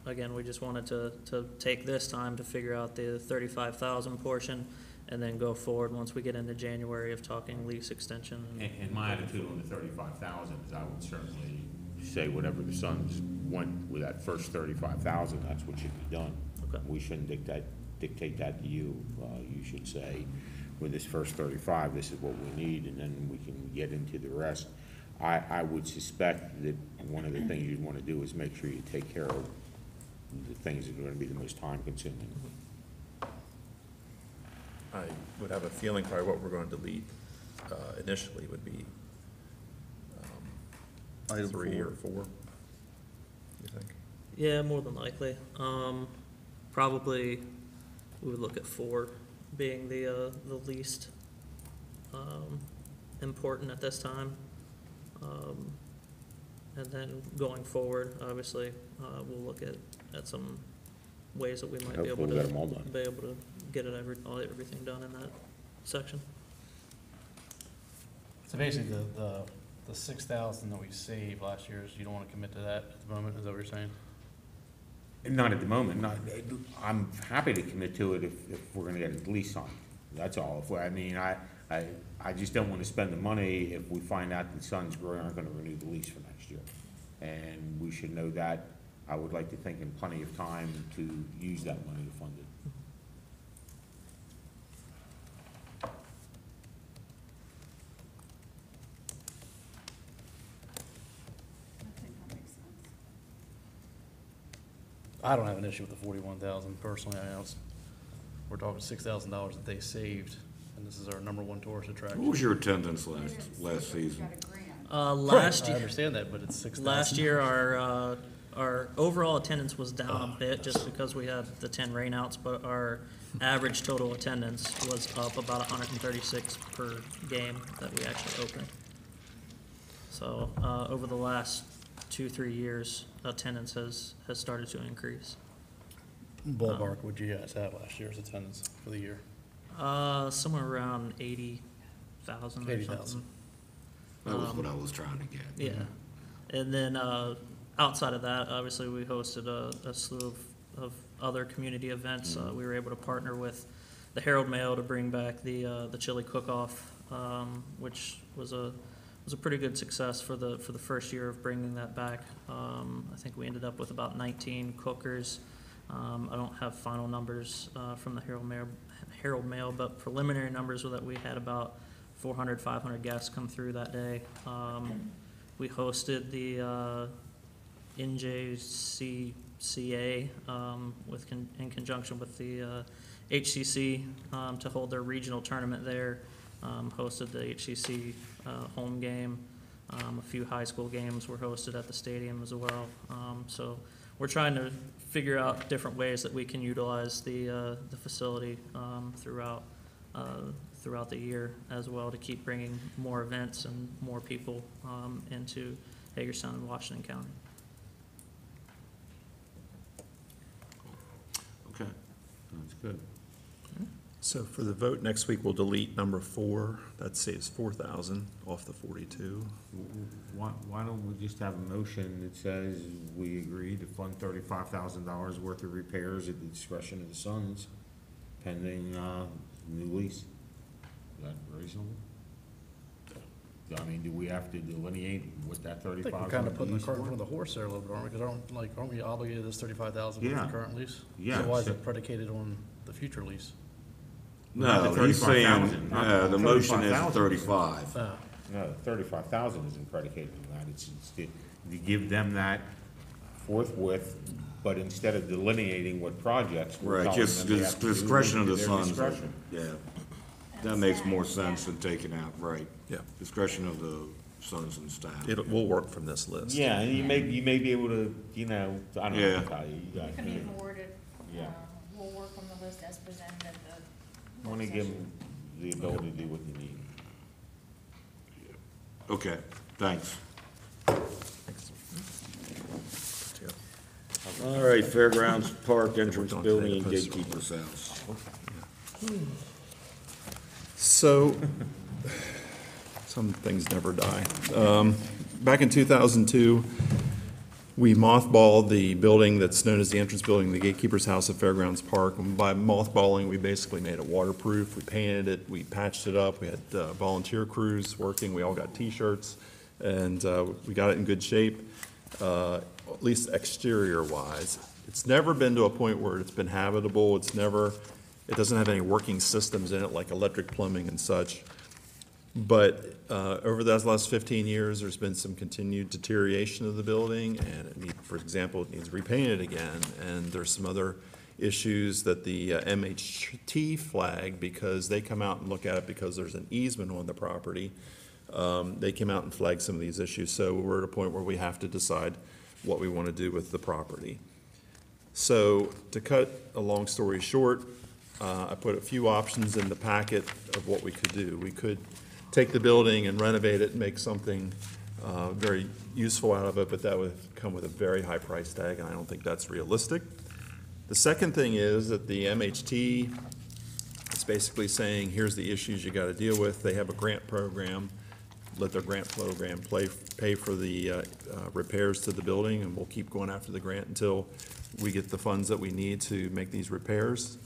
again, we just wanted to take this time to figure out the 35,000 portion and then go forward once we get into January of talking lease extension. And my attitude on the 35,000 is I would certainly say whatever the Suns want with that first 35,000, that's what should be done. Okay. We shouldn't dictate that to you. You should say, with this first 35, this is what we need, and then we can get into the rest. I would suspect that one of the things you'd want to do is make sure you take care of the things that are going to be the most time consuming. I would have a feeling probably what we're going to delete initially would be Item 3 or 4. 4, you think? Yeah, more than likely. Probably we would look at 4 being the least important at this time. And then going forward, obviously, we'll look at some ways that we might be able Hopefully we'll get them all done. to, be able to get everything done in that section. So basically, the 6,000 that we saved last year, is you don't want to commit to that at the moment, is that what you're saying? Not at the moment, I'm happy to commit to it if we're gonna get a lease on it, that's all. I just don't wanna spend the money if we find out the Suns aren't gonna renew the lease for next year. And we should know that. I would like to think in plenty of time to use that money to fund it. I don't have an issue with the 41,000 personally. I know we're talking $6,000 that they saved, and this is our #1 tourist attraction. What was your attendance last season? Last year. I understand that, but it's 6,000. Last year, our overall attendance was down a bit just because we had the 10 rainouts, but our average total attendance was up about 136 per game that we actually opened. So, over the last 2-3 years, attendance has started to increase. Ballpark, would you guys have last year's attendance for the year? Somewhere around 80,000 or 80,000. something. That was what I was trying to get. Yeah. And then, outside of that, obviously, we hosted a slew of other community events. We were able to partner with the Herald Mail to bring back the chili cook-off, which was a pretty good success for the first year of bringing that back. I think we ended up with about 19 cookers. I don't have final numbers from the Herald Mail, but preliminary numbers were that we had about 400, 500 guests come through that day. We hosted the NJCCA in conjunction with the HCC to hold their regional tournament there. Hosted the HCC home game. A few high school games were hosted at the stadium as well. So we're trying to figure out different ways that we can utilize the facility throughout the year as well to keep bringing more events and more people into Hagerstown and Washington County. Okay, sounds good. So for the vote next week, we'll delete number 4. That saves 4,000 off the 42. Why don't we just have a motion that says we agree to fund $35,000 worth of repairs at the discretion of the Suns pending new lease? Is that reasonable? I mean, do we have to delineate what that I think 35,000 we're kind of putting the lease cart in for? front of the horse there a little bit, aren't we? Because aren't we obligated to this 35,000 with Yeah. the current lease? Yeah. So why is it predicated on the future lease? No, The he's saying, 35,000, not the motion is 35,000. 35. No, 35,000 isn't predicated on that. It's to give them that forthwith, but instead of delineating what projects, we're Right, telling just them they have to do discretion of the their Suns. discretion. Yeah, that makes more sense than taking out, right. Yeah. Discretion of the Suns and staff. We'll work from this list. Yeah, and you may be able to, I don't know Yeah. what to tell you. You You guys, can even word it, Yeah. we'll work on the list as presented at the. I want to give them the ability to do what they need. Okay, thanks. All right, Fairgrounds Park entrance building and gatekeeper's house. So, some things never die. Back in 2002, we mothballed the building that's known as the entrance building, the Gatekeeper's House at Fairgrounds Park. And by mothballing, we basically made it waterproof. We painted it, we patched it up. We had volunteer crews working. We all got T-shirts, and we got it in good shape, at least exterior-wise. It's never been to a point where it's been habitable. It doesn't have any working systems in it like electric, plumbing, and such. But over the last 15 years, there's been some continued deterioration of the building, and for example, it needs repainted again. And there's some other issues that the MHT flagged because they come out and look at it because there's an easement on the property. They came out and flagged some of these issues. So we're at a point where we have to decide what we want to do with the property. So to cut a long story short, I put a few options in the packet of what we could do. We could take the building and renovate it and make something very useful out of it, but that would come with a very high price tag, and I don't think that's realistic. The second thing is that the MHT is basically saying, here's the issues you got to deal with. They have a grant program. Let their grant program pay for the repairs to the building, and we'll keep going after the grant until we get the funds that we need to make these repairs.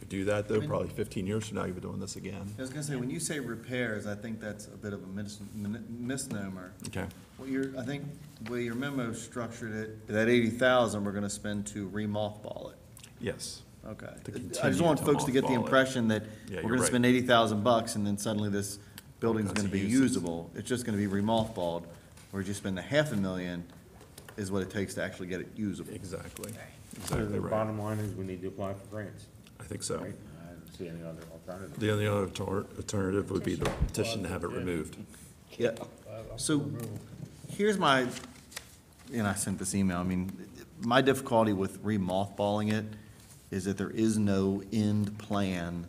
Do that, though, probably 15 years from now, you'll be doing this again. I was gonna say, when you say repairs, I think that's a bit of a misnomer. Okay. I think where your memo structured it, that 80,000 we're gonna spend to re-mothball it. Yes. Okay. To I just continue want to folks to get the mothball it. impression that Yeah, we're you're gonna right. spend 80,000 bucks and then suddenly this building's kinds gonna of be uses. usable. It's just gonna be re-mothballed, or you spend $500,000 is what it takes to actually get it usable. Exactly. So Exactly the right. bottom line is we need to apply for grants. I think so. Right? I don't see any other alternative. The only other alternative would be the petition to have it removed. Yeah. So here's my, and I sent this email, I mean, my difficulty with re-mothballing it is that there is no end plan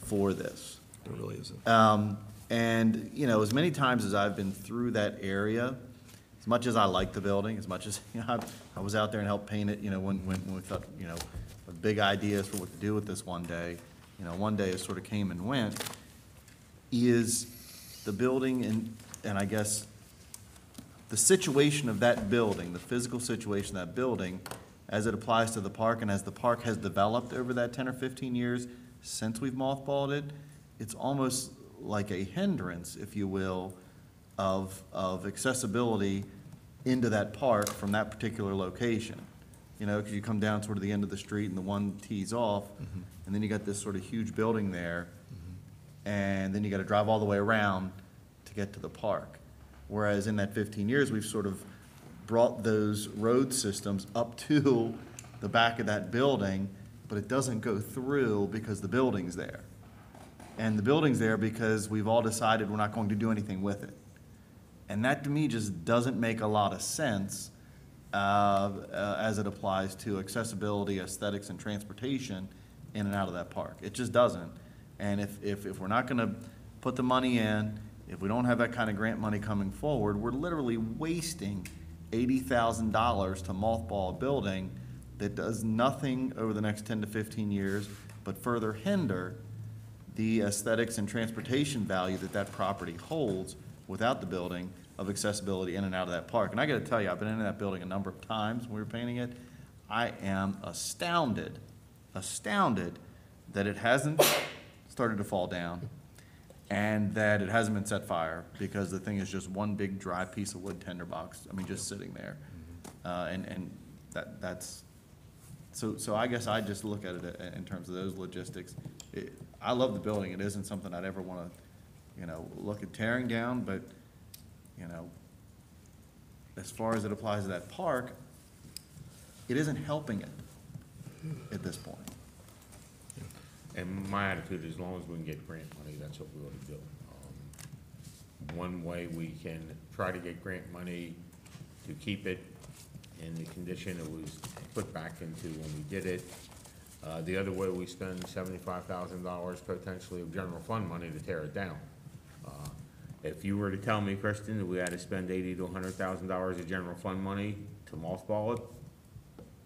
for this. There really isn't. And, you know, as many times as I've been through that area, as much as I like the building, as much as, you know, I was out there and helped paint it, you know, when we thought, you know, big ideas for what to do with this one day, you know, one day it sort of came and went, is the building and I guess the situation of that building, the physical situation of that building, as it applies to the park and as the park has developed over that 10 or 15 years since we've mothballed it, it's almost like a hindrance, if you will, of accessibility into that park from that particular location. You know, because you come down toward the end of the street and the one tees off, and then you got this sort of huge building there, and then you got to drive all the way around to get to the park. Whereas in that 15 years, we've sort of brought those road systems up to the back of that building, but it doesn't go through because the building's there. And the building's there because we've all decided we're not going to do anything with it. And that to me just doesn't make a lot of sense as it applies to accessibility, aesthetics, and transportation in and out of that park. It just doesn't. And if we're not gonna put the money in, if we don't have that kind of grant money coming forward, we're literally wasting $80,000 to mothball a building that does nothing over the next 10 to 15 years, but further hinder the aesthetics and transportation value that that property holds without the building of accessibility in and out of that park. And I gotta tell you, I've been into that building a number of times when we were painting it. I am astounded that it hasn't started to fall down and that it hasn't been set fire, because the thing is just one big dry piece of wood tinderbox, I mean, just sitting there. And that's, so I guess I just look at it in terms of those logistics. I love the building. It isn't something I'd ever wanna, you know, look at tearing down, but, you know, as far as it applies to that park, it isn't helping it at this point. And my attitude, as long as we can get grant money, that's what we ought to do. One way we can try to get grant money to keep it in the condition it was put back into when we did it. The other way, we spend $75,000 potentially of general fund money to tear it down. If you were to tell me, Kristen, that we had to spend $80,000 to $100,000 of general fund money to mothball it,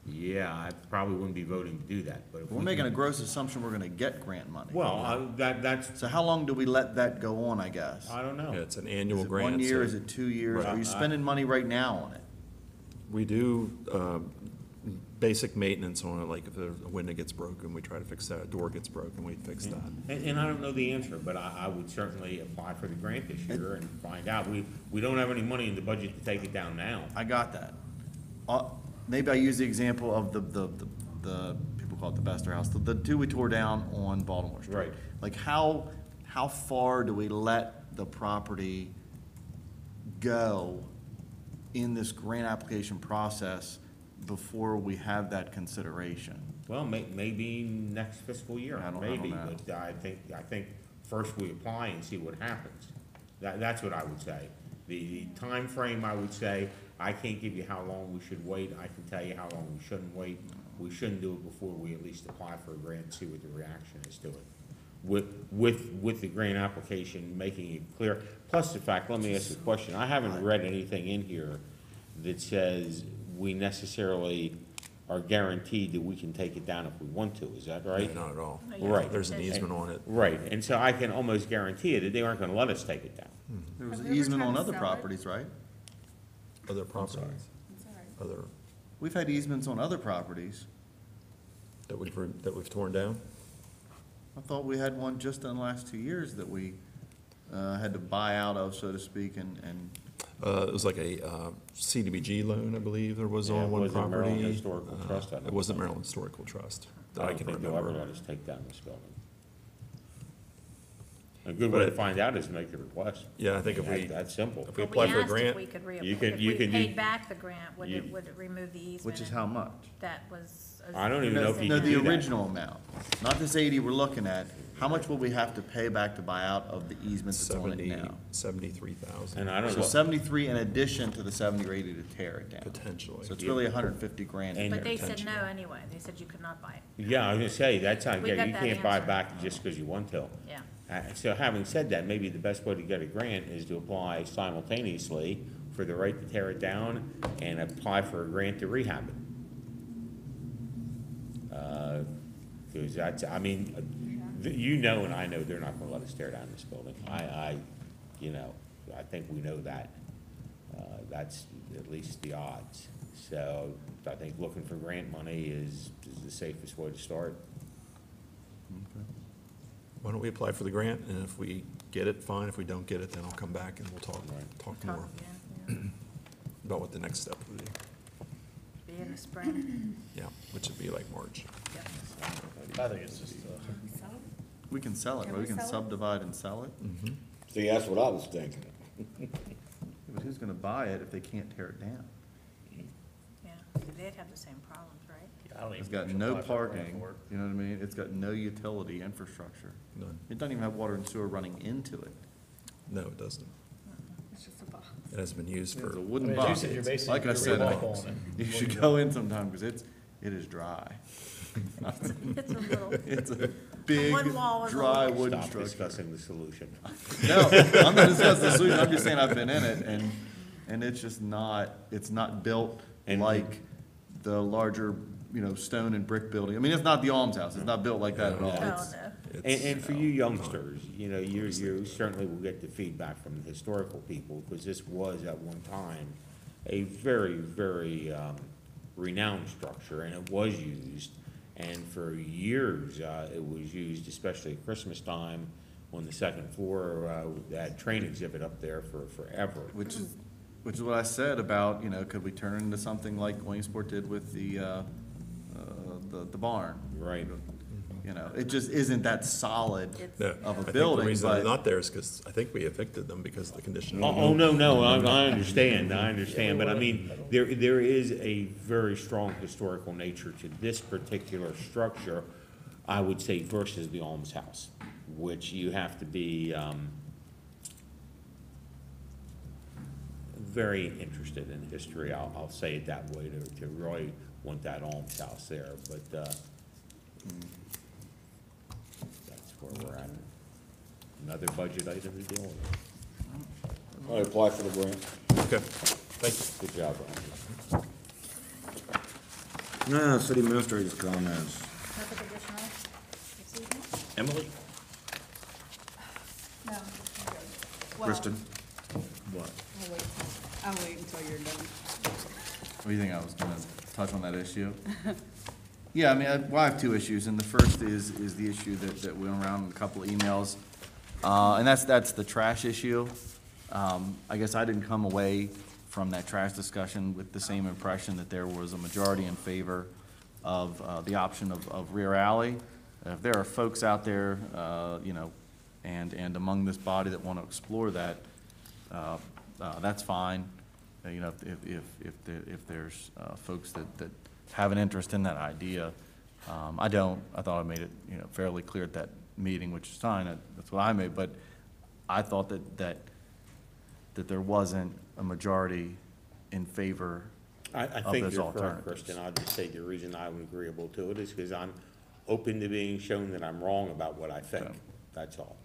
yeah, I probably wouldn't be voting to do that, but if We're we making a can- gross assumption we're gonna get grant money. Well, that's, So how long do we let that go on, I guess? I don't know. Yeah, it's an annual Is it grant. 1 year, so- is it 2 years? Right. Are you spending money right now on it? We do basic maintenance on it, like if a window gets broken, we try to fix that, a door gets broken, we fix that. And I don't know the answer, but I would certainly apply for the grant this year and find out. We don't have any money in the budget to take it down now. I got that. Maybe I use the example of the people call it the Bester House, the two we tore down on Baltimore Street. Right. Like how far do we let the property go in this grant application process before we have that consideration? Well, maybe next fiscal year, I don't maybe, know. but I think first we apply and see what happens. That's what I would say. The time frame, I would say, I can't give you how long we should wait. I can tell you how long we shouldn't wait. We shouldn't do it before we at least apply for a grant and see what the reaction is to it. With the grant application, making it clear. Plus the fact, let me ask you a question. I haven't read anything in here that says we necessarily are guaranteed that we can take it down if we want to. Is that right? Not at all. Right. There's an easement on it. Right, and so I can almost guarantee you that they aren't gonna let us take it down. There was Have an we ever easement tried on to other sell it? properties, right? Other properties, other, We've had easements on other properties. that we've torn down. I thought we had one just in the last 2 years that we had to buy out of, so to speak, and It was like a CDBG loan, I believe there was Yeah, on it one wasn't property. Maryland Historical Trust, I don't It wasn't think. Maryland Historical Trust. that I I don't can think they'll ever remember. let us take down this building. A good way to But- find out is to make the request. Yeah, I think if we- That's simple. if we But apply for a asked if grant, we could you can- if you we can- paid back the grant, would you- it remove the easement? which is and how much? That was. I don't even know if you No, can the do that. original amount, not this 80 we're looking at. How much will we have to pay back to buy out of the easement that's on it now? 73,000. And I don't So know. 73 in addition to the 70 or 80 to tear it down. Potentially. So it's really 150 grand. in And- But there. they said no anyway, they said you could not buy it. Yeah, I was gonna say, that's how, We yeah, got you that can't buy answer. back just because you want to. Yeah. So having said that, maybe the best way to get a grant is to apply simultaneously for the right to tear it down and apply for a grant to rehab it. Because that's, I mean, you know and I know they're not gonna let us tear down this building. I think we know that. That's at least the odds. So I think looking for grant money is the safest way to start. Why don't we apply for the grant, and if we get it, fine, if we don't get it, then I'll come back and we'll talk more about what the next step would be. Be in the spring. Yeah, which would be like March. I think it's just, We can sell it, Can right? we We can sell it? subdivide and sell it. Mm-hmm. See, that's what I was thinking. But who's gonna buy it if they can't tear it down? Yeah, they'd have the same problems, right? I don't even. It's got think no she'll apply for a grant parking, for it. you know what I mean? It's got no utility infrastructure. None. It doesn't even have water and sewer running into it. No, it doesn't. It's just a box. It hasn't been used It's for. a wooden I mean, as you box. said, you're It's- basically Like I putting a said, wall on it. you should go in sometime, because it is dry. It's a little. It's a big, one wall is a dry little- wooden Stop structure. discussing the solution. No, I'm not discussing the solution, I'm just saying I've been in it, and it's just not, it's not built like the larger, stone and brick building. I mean, it's not the Alms House, it's not built like that at all. Oh, It's- no. And for you youngsters, you certainly will get the feedback from the historical people, because this was at one time a very, very renowned structure, and it was used. And for years, it was used, especially at Christmas time, on the second floor, that train exhibit up there for forever. Which is what I said about, could we turn it into something like Williamsport did with the barn? Right. It just isn't that solid No, of I a think the building, reason they're but not there is because I think we evicted them because of the condition. Oh, no, I understand, but I mean, there is a very strong historical nature to this particular structure, I would say, versus the Alms House, which you have to be very interested in history, I'll say it that way, to really want that Alms House there, but that's where we're at. Another budget item to deal with. All right, apply for the grant. Okay, thank you. Good job, Ron. No, city administrator's comments. Nothing additional this evening? Emily? No. Kristen? What? I'll wait until you're done. What do you think I was gonna touch on that issue? Yeah, I mean, I have two issues, and the first is the issue that went around in a couple of emails, and that's the trash issue. I guess I didn't come away from that trash discussion with the same impression that there was a majority in favor of the option of rear alley. If there are folks out there, you know, and among this body that want to explore that, that's fine. You know, if there's folks that have an interest in that idea. I don't. I thought I made it, you know, fairly clear at that meeting, which is fine. That's what I made. But I thought that there wasn't a majority in favor I of think those you're correct, alternatives. Kristen. I'll just say the reason I'm agreeable to it is because I'm open to being shown that I'm wrong about what I think. That's all.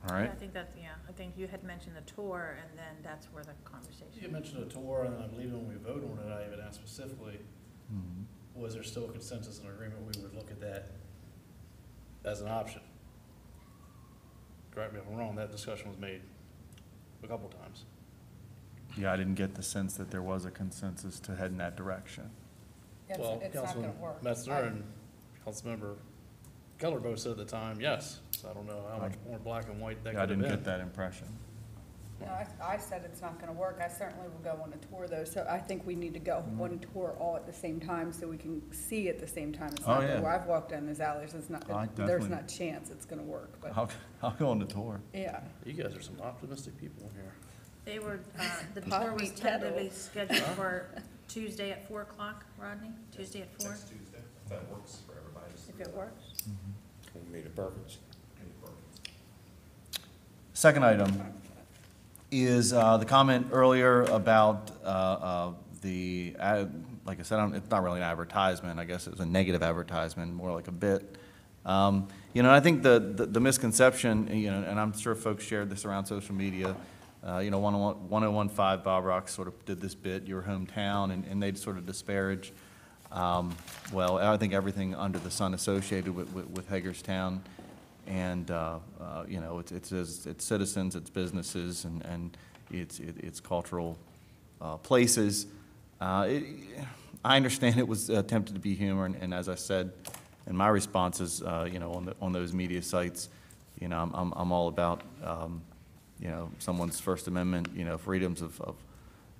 All right. I think that's, yeah, I think you had mentioned the tour, and then that's where the conversation. You mentioned a tour, and then I believe when we voted on it, I even asked specifically, was there still consensus and agreement we would look at that as an option? Correct me if I'm wrong, that discussion was made a couple times. Yeah, I didn't get the sense that there was a consensus to head in that direction. Well, Councilman Metzner and Councilmember Keller both said at the time, yes. So I don't know how much more black and white that Yeah, I could have didn't been. get that impression. No, I said it's not gonna work. I certainly will go on a tour though, so I think we need to go on tour all at the same time so we can see at the same time. It's Oh, not yeah. gonna work. I've walked down those alleys, it's not, I there's definitely- not a chance it's gonna work, but, I'll go on the tour. yeah. You guys are some optimistic people in here. They were, the Pot tour was meat kettle. tentatively scheduled for Tuesday at 4 o'clock, Rodney? Tuesday at 4? Next Tuesday, if that works for everybody. If it works. Made it perfect. Second item is the comment earlier about the, like I said, it's not really an advertisement. I guess it was a negative advertisement, more like a bit. You know, I think the misconception, you know, and I'm sure folks shared this around social media, you know, 1015 Bob Rock sort of did this bit, your hometown, and they'd sort of disparage, well, I think everything under the sun associated with Hagerstown. And, you know, it's citizens, it's businesses, and it's cultural places. I understand it was attempted to be humor, and as I said in my responses, you know, on those media sites, you know, I'm all about, you know, someone's First Amendment, you know, freedoms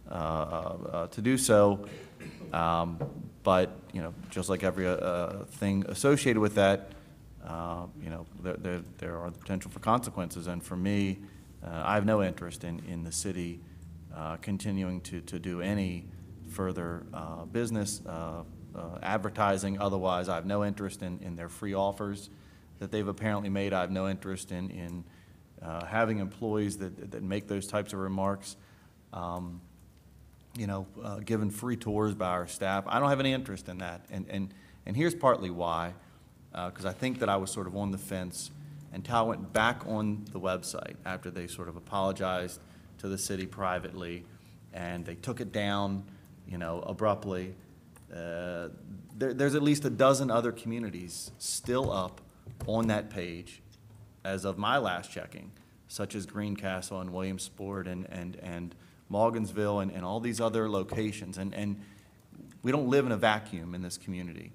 to do so. But, you know, just like every thing associated with that, you know, there are the potential for consequences. And for me, I have no interest in the city continuing to do any further business, advertising. Otherwise, I have no interest in their free offers that they've apparently made. I have no interest in having employees that make those types of remarks. You know, given free tours by our staff. I don't have any interest in that. And here's partly why. Because I think that I was sort of on the fence until I went back on the website after they sort of apologized to the city privately, and they took it down, you know, abruptly. There's at least a dozen other communities still up on that page as of my last checking, such as Greencastle and Williamsport and Morgansville and all these other locations. And we don't live in a vacuum in this community.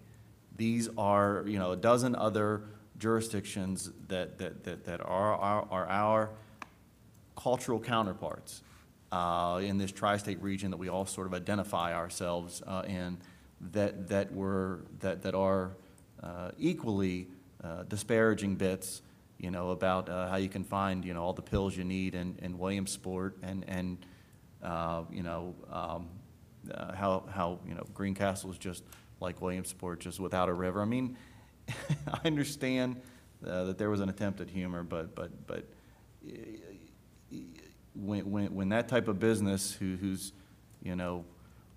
These are, you know, a dozen other jurisdictions that are our cultural counterparts in this tri-state region that we all sort of identify ourselves in, that are equally disparaging bits, you know, about how you can find, you know, all the pills you need in Williamsport and you know, how you know, Greencastle is just like Williamsport, just without a river. I mean, I understand that there was an attempt at humor, but when that type of business, who's, you know,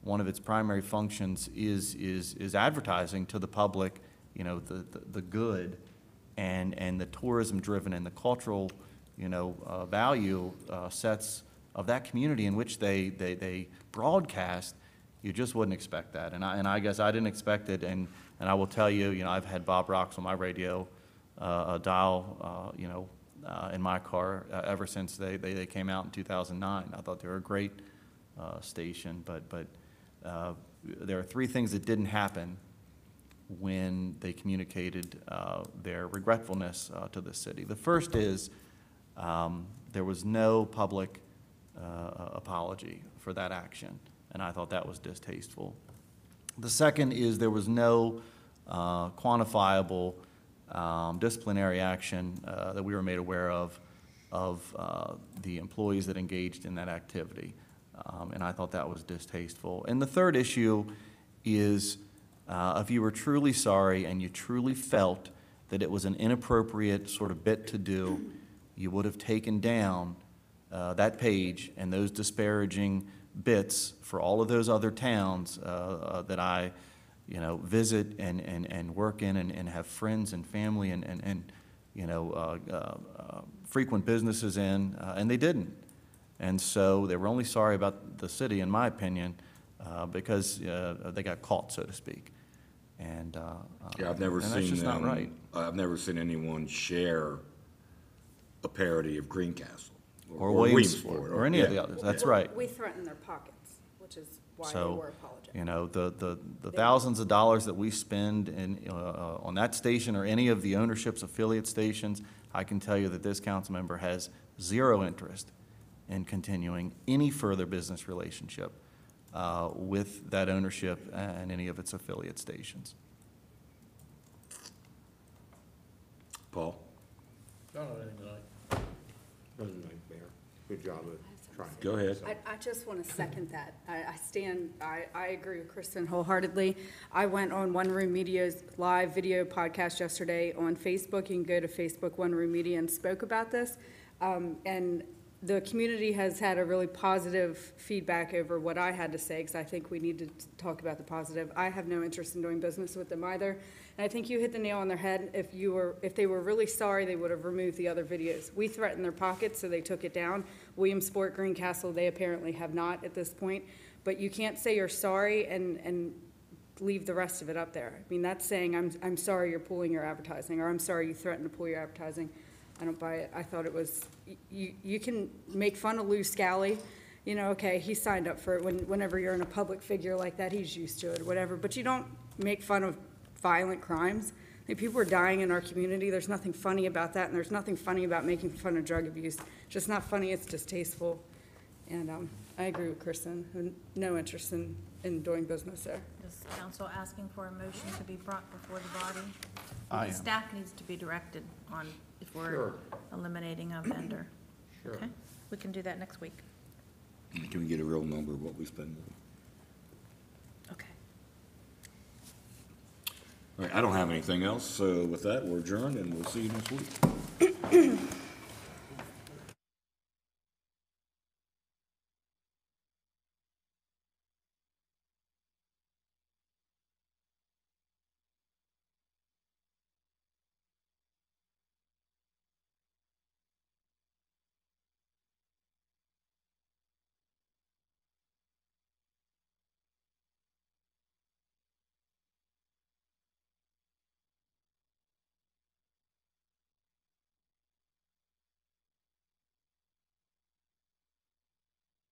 one of its primary functions is advertising to the public, you know, the good and the tourism driven and the cultural, you know, value sets of that community in which they broadcast, You just wouldn't expect that. And I guess I didn't expect it, and I will tell you, I've had Bob Rocks on my radio dial, in my car ever since they came out in 2009. I thought they were a great station, but there are three things that didn't happen when they communicated their regretfulness to the city. The first is there was no public apology for that action, and I thought that was distasteful. The second is there was no quantifiable disciplinary action that we were made aware of the employees that engaged in that activity, and I thought that was distasteful. And the third issue is if you were truly sorry and you truly felt that it was an inappropriate sort of bit to do, you would have taken down that page and those disparaging bits for all of those other towns that I visit and work in and have friends and family and frequent businesses in, and they didn't. And so they were only sorry about the city, in my opinion, because they got caught, so to speak. And Yeah, I've never and seen that's just not them- right. I've never seen anyone share a parody of Greencastle. Or Williamsport, or any of the others. That's right. We threatened their pockets, which is why they So, were apologetic. the thousands of dollars that we spend on that station or any of the ownership's affiliate stations, I can tell you that this council member has zero interest in continuing any further business relationship with that ownership and any of its affiliate stations. Paul? I don't know anything tonight. Good job of trying. Go ahead. I just want to second that. I agree with Kristen wholeheartedly. I went on One Room Media's live video podcast yesterday on Facebook. You can go to Facebook, One Room Media, and spoke about this. And the community has had a really positive feedback over what I had to say, because I think we need to talk about the positive. I have no interest in doing business with them either. And I think you hit the nail on their head. If they were really sorry, they would have removed the other videos. We threatened their pockets, so they took it down. Williamsport, Greencastle, they apparently have not at this point. But you can't say you're sorry and leave the rest of it up there. I mean, that's saying, I'm sorry you're pulling your advertising, or I'm sorry you threatened to pull your advertising. I don't buy it. I thought it was, you can make fun of Lou Scally. Okay, he signed up for it. Whenever you're in a public figure like that, he's used to it or whatever. But you don't make fun of violent crimes. I mean, people are dying in our community. There's nothing funny about that, and there's nothing funny about making fun of drug abuse. It's just not funny. It's distasteful. And I agree with Kristen. No interest in doing business there. Is council asking for a motion to be brought before the body? I am. Staff needs to be directed on if we're Sure. eliminating a vendor. Sure. Okay, we can do that next week. Can we get a real number of what we spend? Okay. All right, I don't have anything else, so with that, we're adjourned, and we'll see you next week.